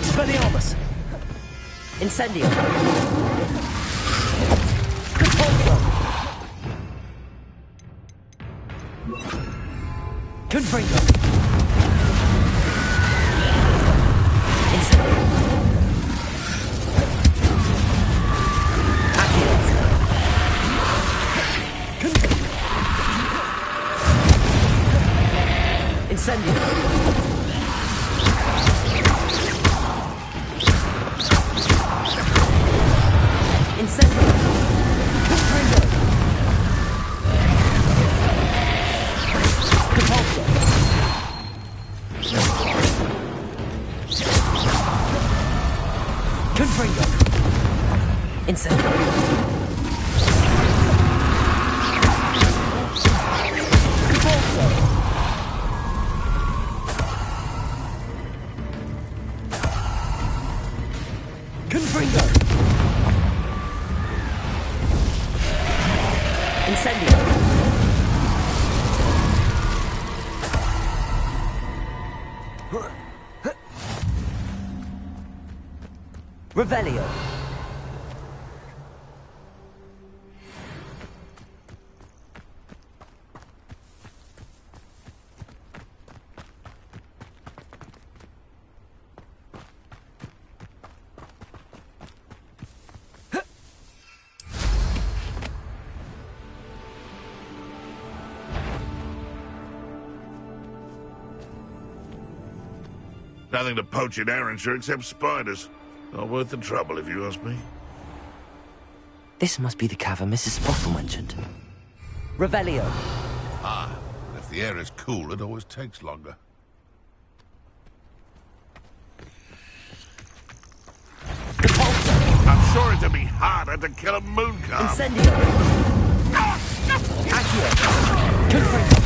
Expelliarmus! Incendio! Repulso! Confringo! Incendio! Accio! Incendio! Incendio! Confringo! Repulso! Confringo! Incendio! Repulso! Confringo! Incendio! Revelio! Nothing to poach in Arranshire except spiders. Not worth the trouble, if you ask me. This must be the cavern Mrs. Spottle mentioned. Revelio! Ah, if the air is cool, it always takes longer. I'm sure it'd be harder to kill a mooncalf. Incendio! Accio! Confringo!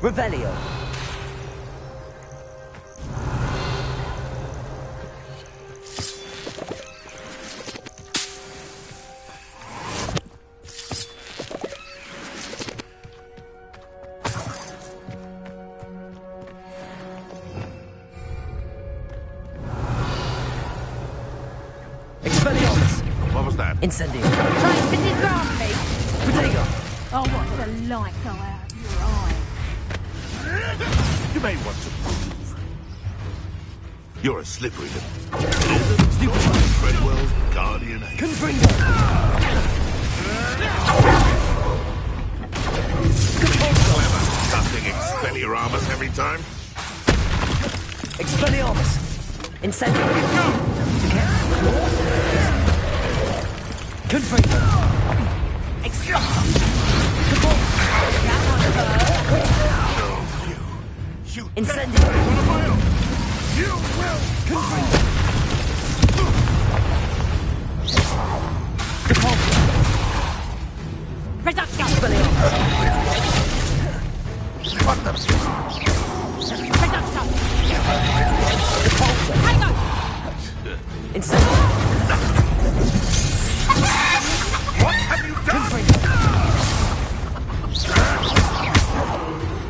Revelio! Expelliarmus! What was that? Incendio! Try and disarm me. Protego! I want the light go out of your eye. You may want to move. You're a slippery little lizard. Stupefy Treadwell's guardian. Confringo! Clever, cutting Expelliarmus every time. Expelliarmus! Incendio! Confringo! Incendio! You will Confringo! Repulso! Reduction! Expelliarmus! What the? Reduction! Repulso! Hang on! Incendio! What have you done? Confringo!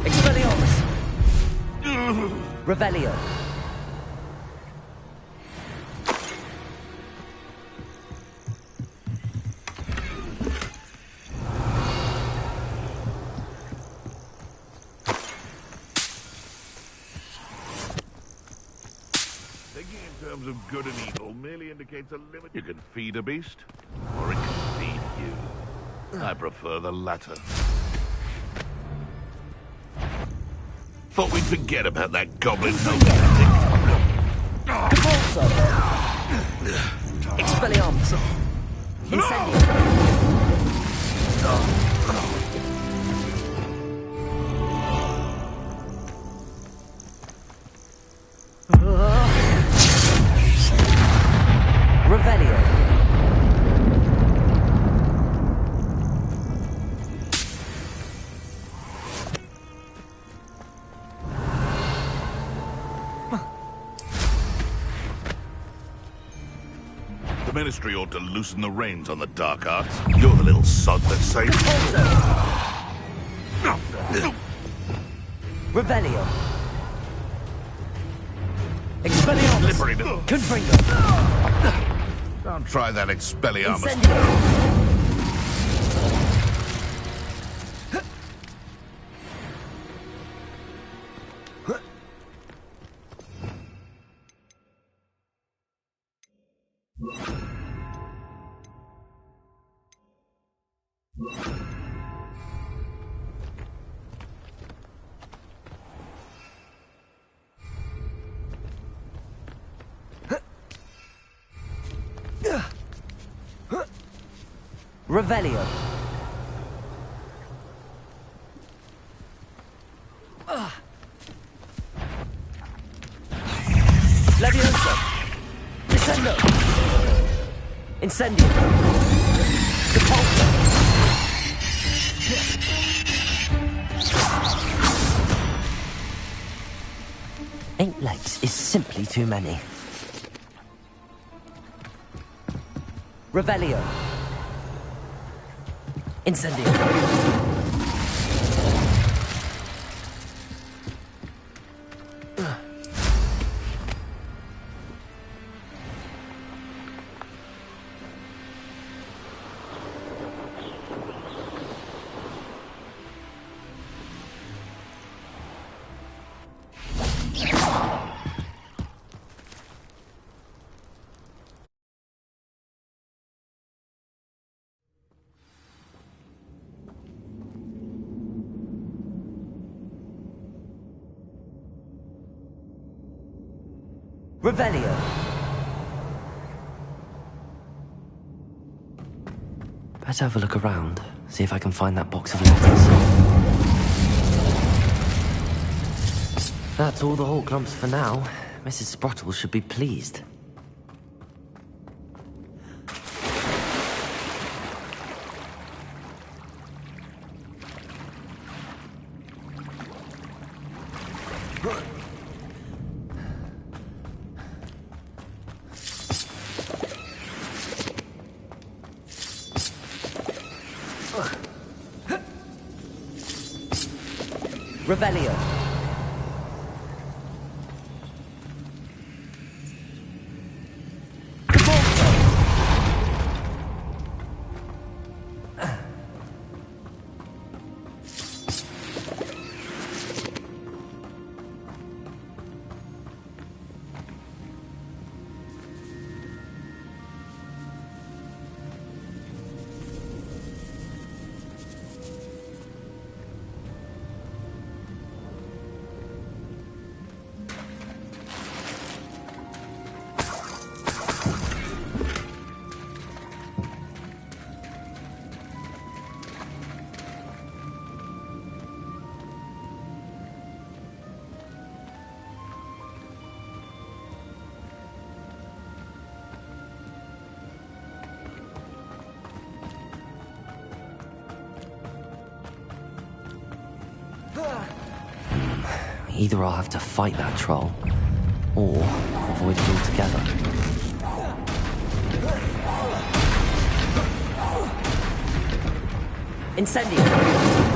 Expelliarmus! Revelio! Thinking in terms of good and evil merely indicates a limit. You can feed a beast, or it can feed you. I prefer the latter. Thought we'd forget about that goblin. Repulso! Expelliarmus! Incendio! Revelio! The Ministry ought to loosen the reins on the dark arts. You're the little sod that saved... Revelio. Expelliarmus. Slippery little... Confringo. Don't try that Expelliarmus. Incendio. Revelio. Levioso. Descendo. Incendio. Depulso. Eight legs is simply too many. Revelio. Incendio. Revelio. Better have a look around, see if I can find that box of letters. That's all the Hall clumps for now. Mrs. Sprottle should be pleased. Revelio. Either I'll have to fight that troll, or avoid it altogether. Incendio!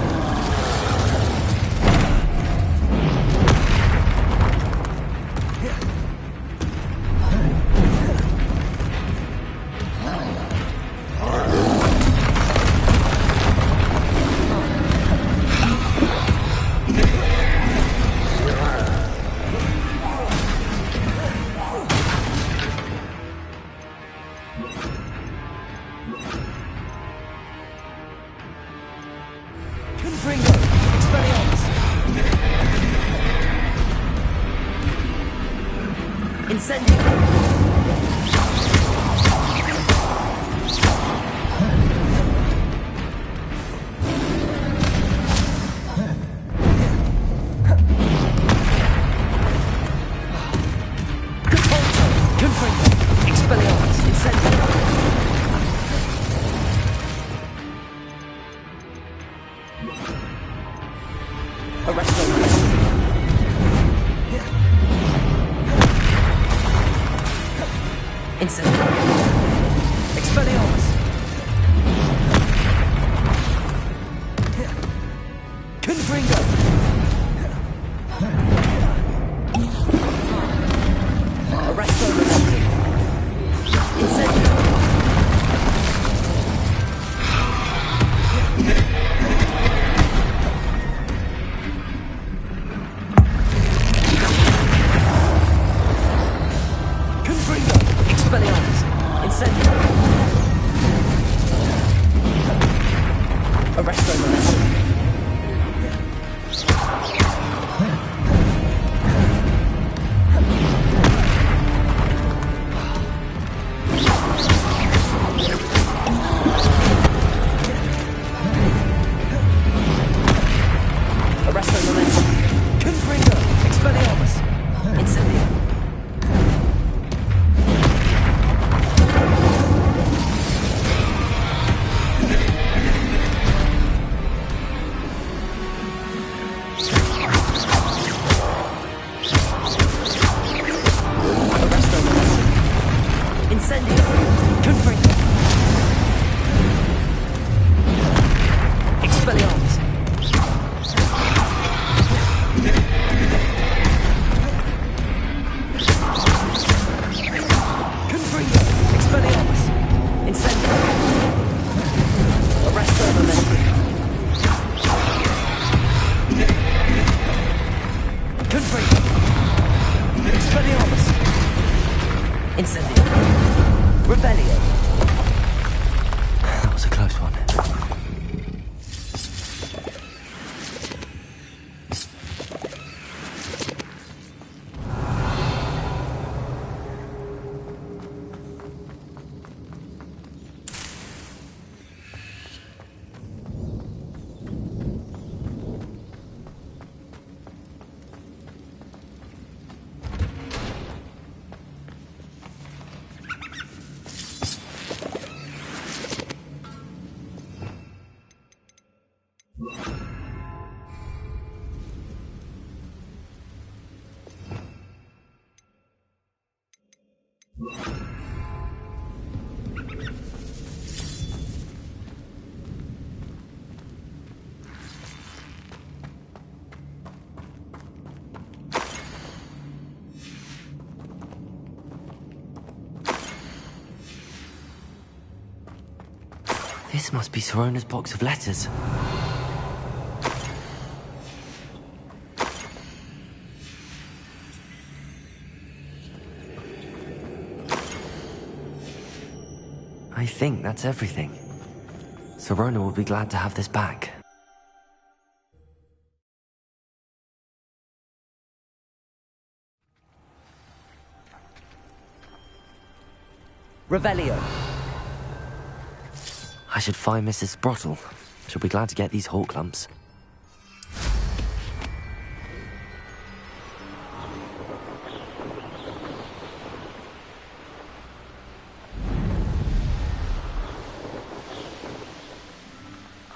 Incendio. Expelliarmus! Confringo! Arresto Momentum! Incendio! Confringo! Expelliarmus! Incendio! Arresto Momentum! Arresto Momentum! Confringo! Expelliarmus! Incendio! Arresto Momentum! Incendio! Confringo! Expelliarmus! Confringo! Expelliarmus! Incendio! Arresto Momentum! Confringo! Expelliarmus! Incendio! Rebellion! That was a close one. This must be Sirona's box of letters. I think that's everything. Sirona will be glad to have this back. Revelio. I should find Mrs. Sprottle. She'll be glad to get these hawk lumps.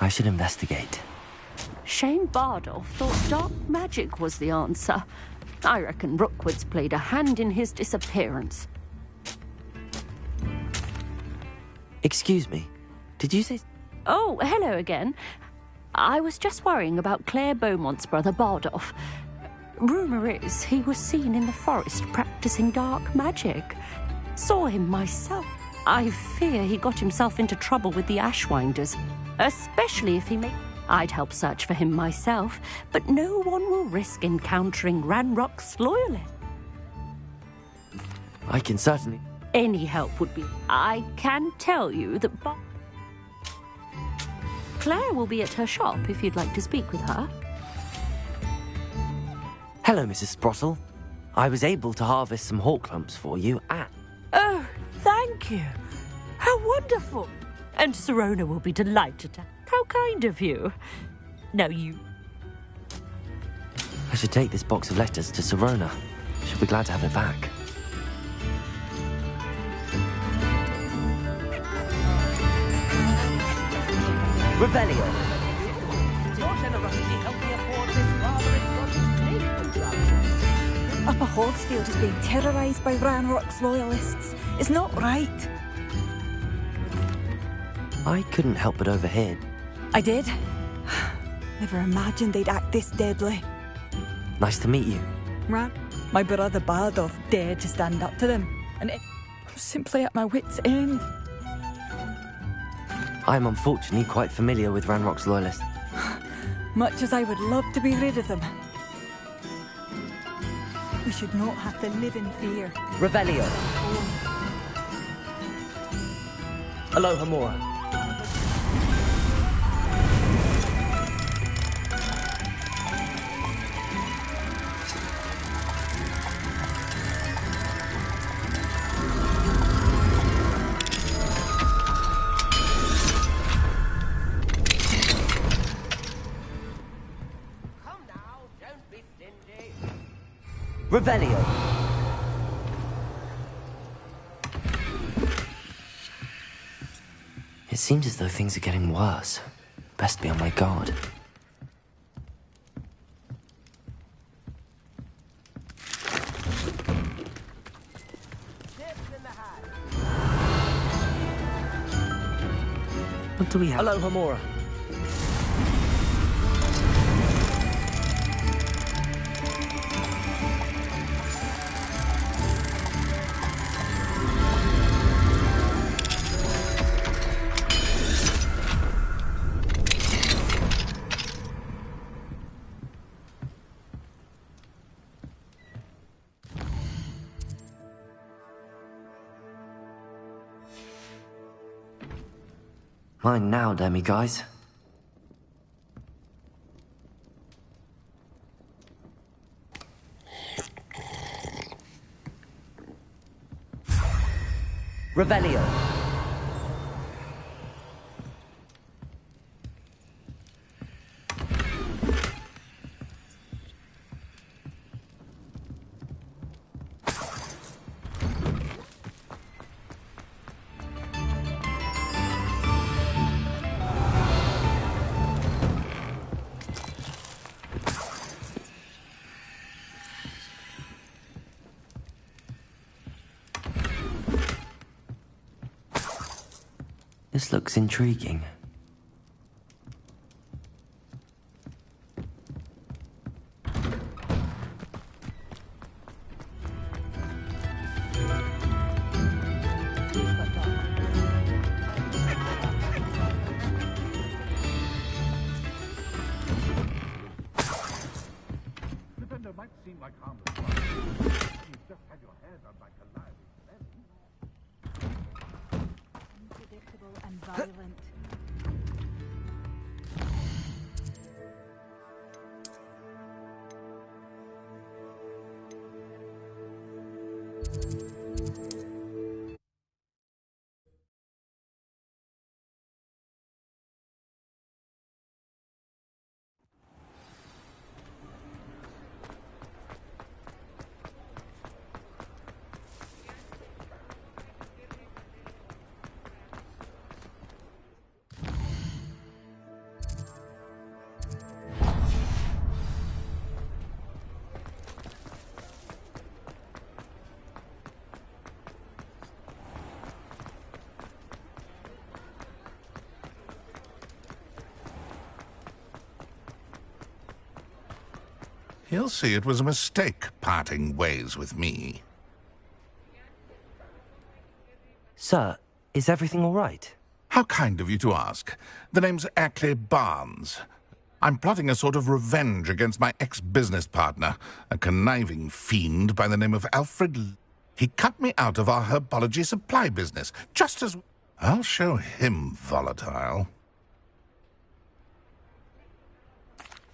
I should investigate. Shane Bardolph thought dark magic was the answer. I reckon Rookwood's played a hand in his disappearance. Excuse me, did you say... Oh, hello again. I was just worrying about Claire Beaumont's brother Bardolph. Rumour is he was seen in the forest practicing dark magic. Saw him myself. I fear he got himself into trouble with the Ashwinders. Especially if he made... I'd help search for him myself, but no one will risk encountering Ranrock's loyalists. I can certainly... Any help would be... I can tell you that... Claire will be at her shop if you'd like to speak with her. Hello, Mrs. Sprottle. I was able to harvest some hawk lumps for you at... Oh, thank you. How wonderful. And Sirona will be delighted. How kind of you. Now you... I should take this box of letters to Sirona. She'll be glad to have it back. Revelio. Your generosity helped me afford this rather exotic snake contraption. Upper Hogsfield is being terrorised by Ranrock's loyalists. It's not right. I couldn't help but overhear. I did. Never imagined they'd act this deadly. Nice to meet you. Ran my brother Bardolph dared to stand up to them, and I was simply at my wit's end. I'm unfortunately quite familiar with Ranrock's loyalists. Much as I would love to be rid of them. We should not have to live in fear. Revelio. Aloha Mora. Revelio. It seems as though things are getting worse. Best be on my guard. What do we have? Aloha Mora. Mine now, demi guys. Revelio. This looks intriguing. Defender might seem like harmless fun. You've just had your hair done by Calliope. Unpredictable and violent. He'll see it was a mistake parting ways with me. Sir, is everything all right? How kind of you to ask. The name's Ackley Barnes. I'm plotting a sort of revenge against my ex-business partner, a conniving fiend by the name of Alfred. He cut me out of our herbology supply business, just as... I'll show him volatile.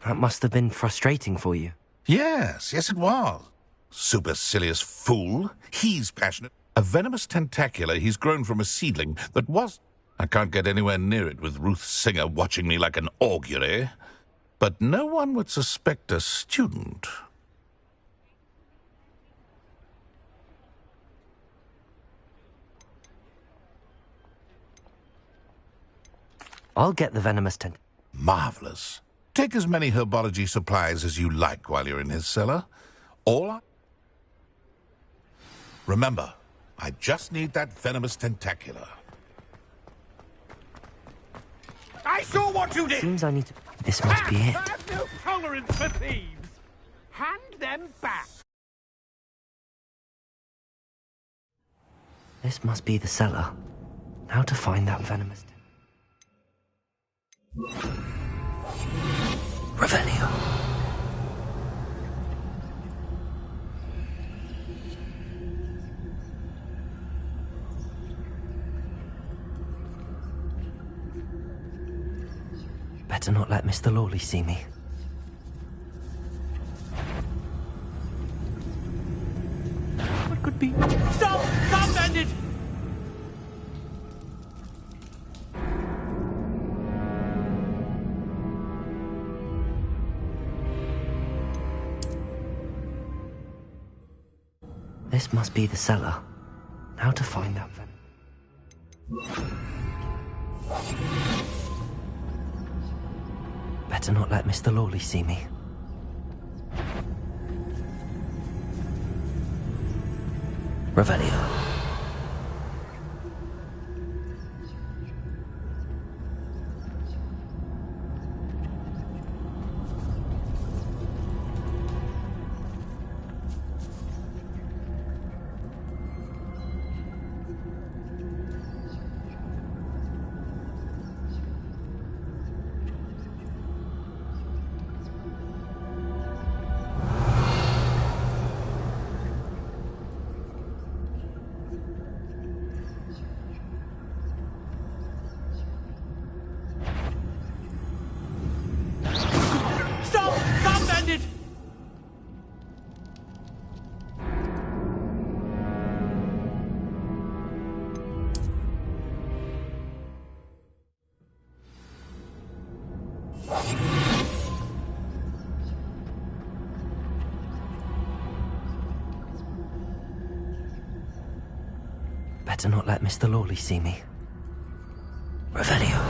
That must have been frustrating for you. Yes, it was. Supercilious fool. He's passionate. A venomous tentacular he's grown from a seedling that was... I can't get anywhere near it with Ruth Singer watching me like an augury. But no one would suspect a student. I'll get the venomous Marvelous. Take as many herbology supplies as you like while you're in his cellar. Remember, I just need that venomous tentacular. I saw what you did! Seems I need to... This must be it. I have no tolerance for thieves! Hand them back! This must be the cellar. Now to find that venomous... Revelio. Better not let Mr. Lawley see me. What could be... Stop! Stop, bandit! This must be the cellar. Now to find that venom. Better not let Mr. Lawley see me. Revelio. Better not let Mr. Lawley see me. Revelio.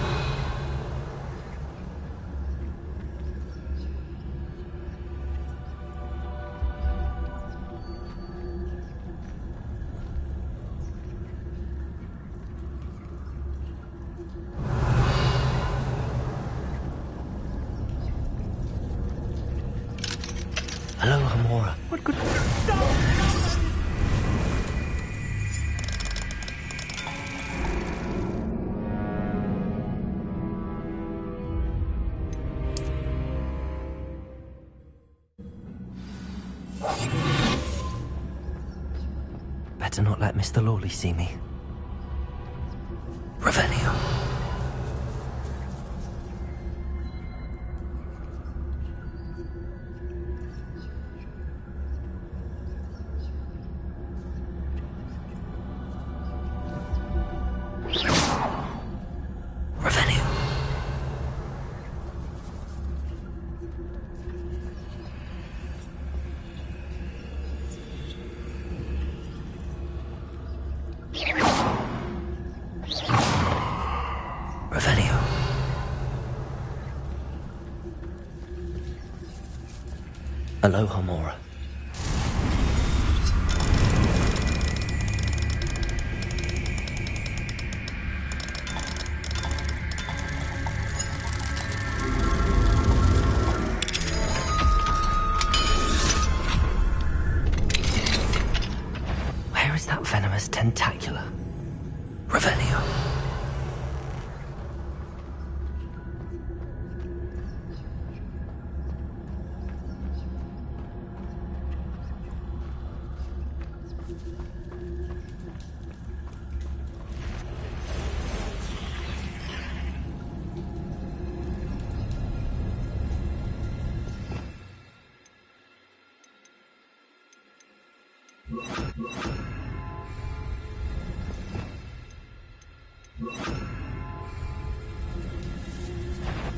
Hello, Hamora. What could... Stop! Better not let Mr. Lawley see me. Revelio. Revelio. Revelio. Aloha, Mora. Where is that venomous tentacula? Revelio.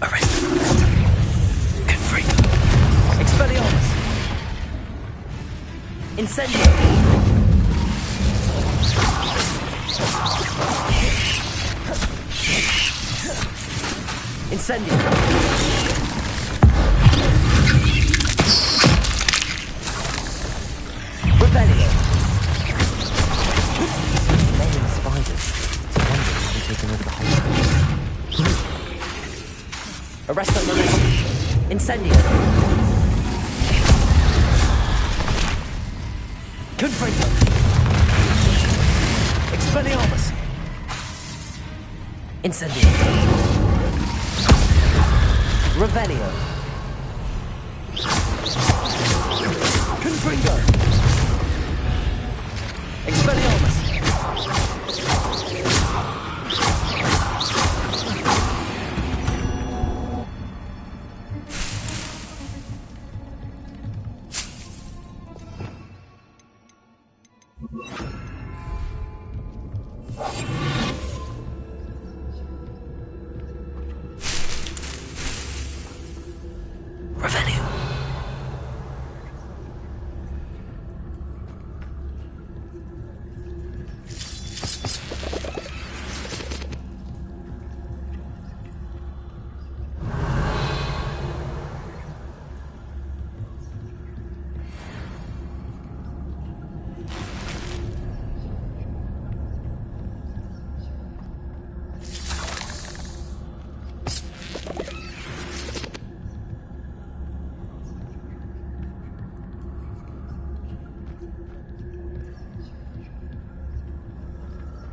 Arrest him. Confrito. Expelliarmus. Incendio. Incendio. Rebellion. Laying spiders. It's a wonder if we've taken over the whole house. Arresto momentum. Incendio. Confringo. Expelliarmus. Incendio. Revelio. Confringo. Expelliarmus. Revelio.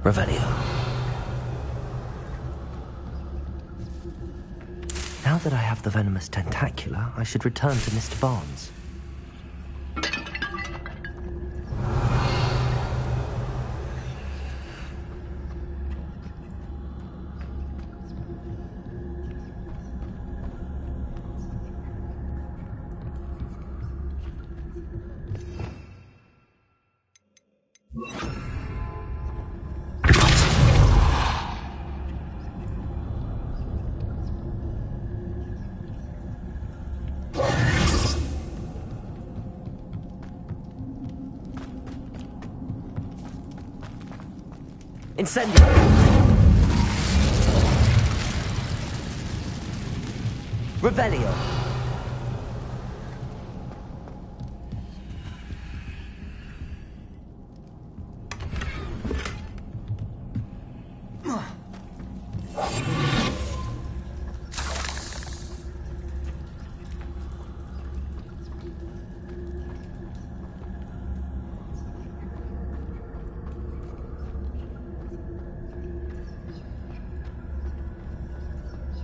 Revelio. Now that I have the venomous tentacula, I should return to Mr. Barnes. Incendio! Revelio!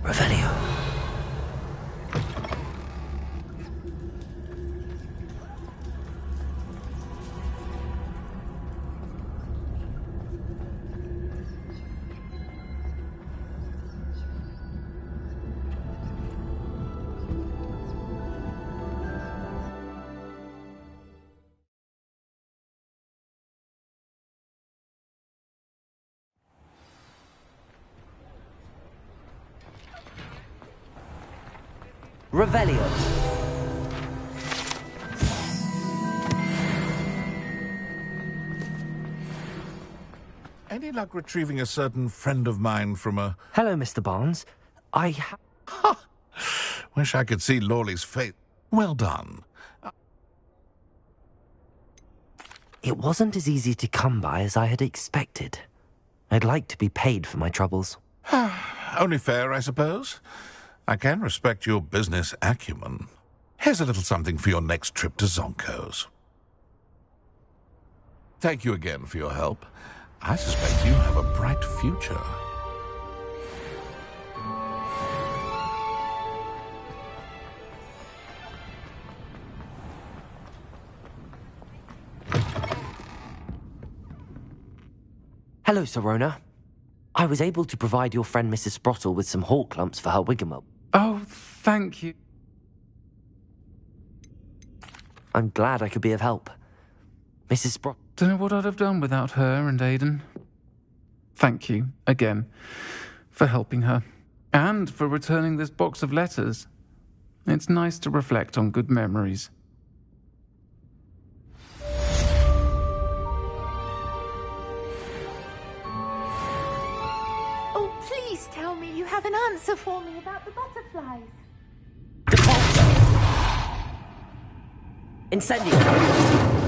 Revelio. Revelio. Any luck retrieving a certain friend of mine from a... Hello, Mr. Barnes. Wish I could see Lawley's face. Well done. It wasn't as easy to come by as I had expected. I'd like to be paid for my troubles. Only fair, I suppose. I can respect your business acumen. Here's a little something for your next trip to Zonko's. Thank you again for your help. I suspect you have a bright future. Hello, Sirona. I was able to provide your friend Mrs. Sprottle with some hawk lumps for her wiggermop. Oh, thank you. I'm glad I could be of help. Mrs. Sprottle... Don't know what I'd have done without her and Aidan. Thank you, again, for helping her. And for returning this box of letters. It's nice to reflect on good memories. Oh, please tell me you have an answer for me about the butterflies. Incendio!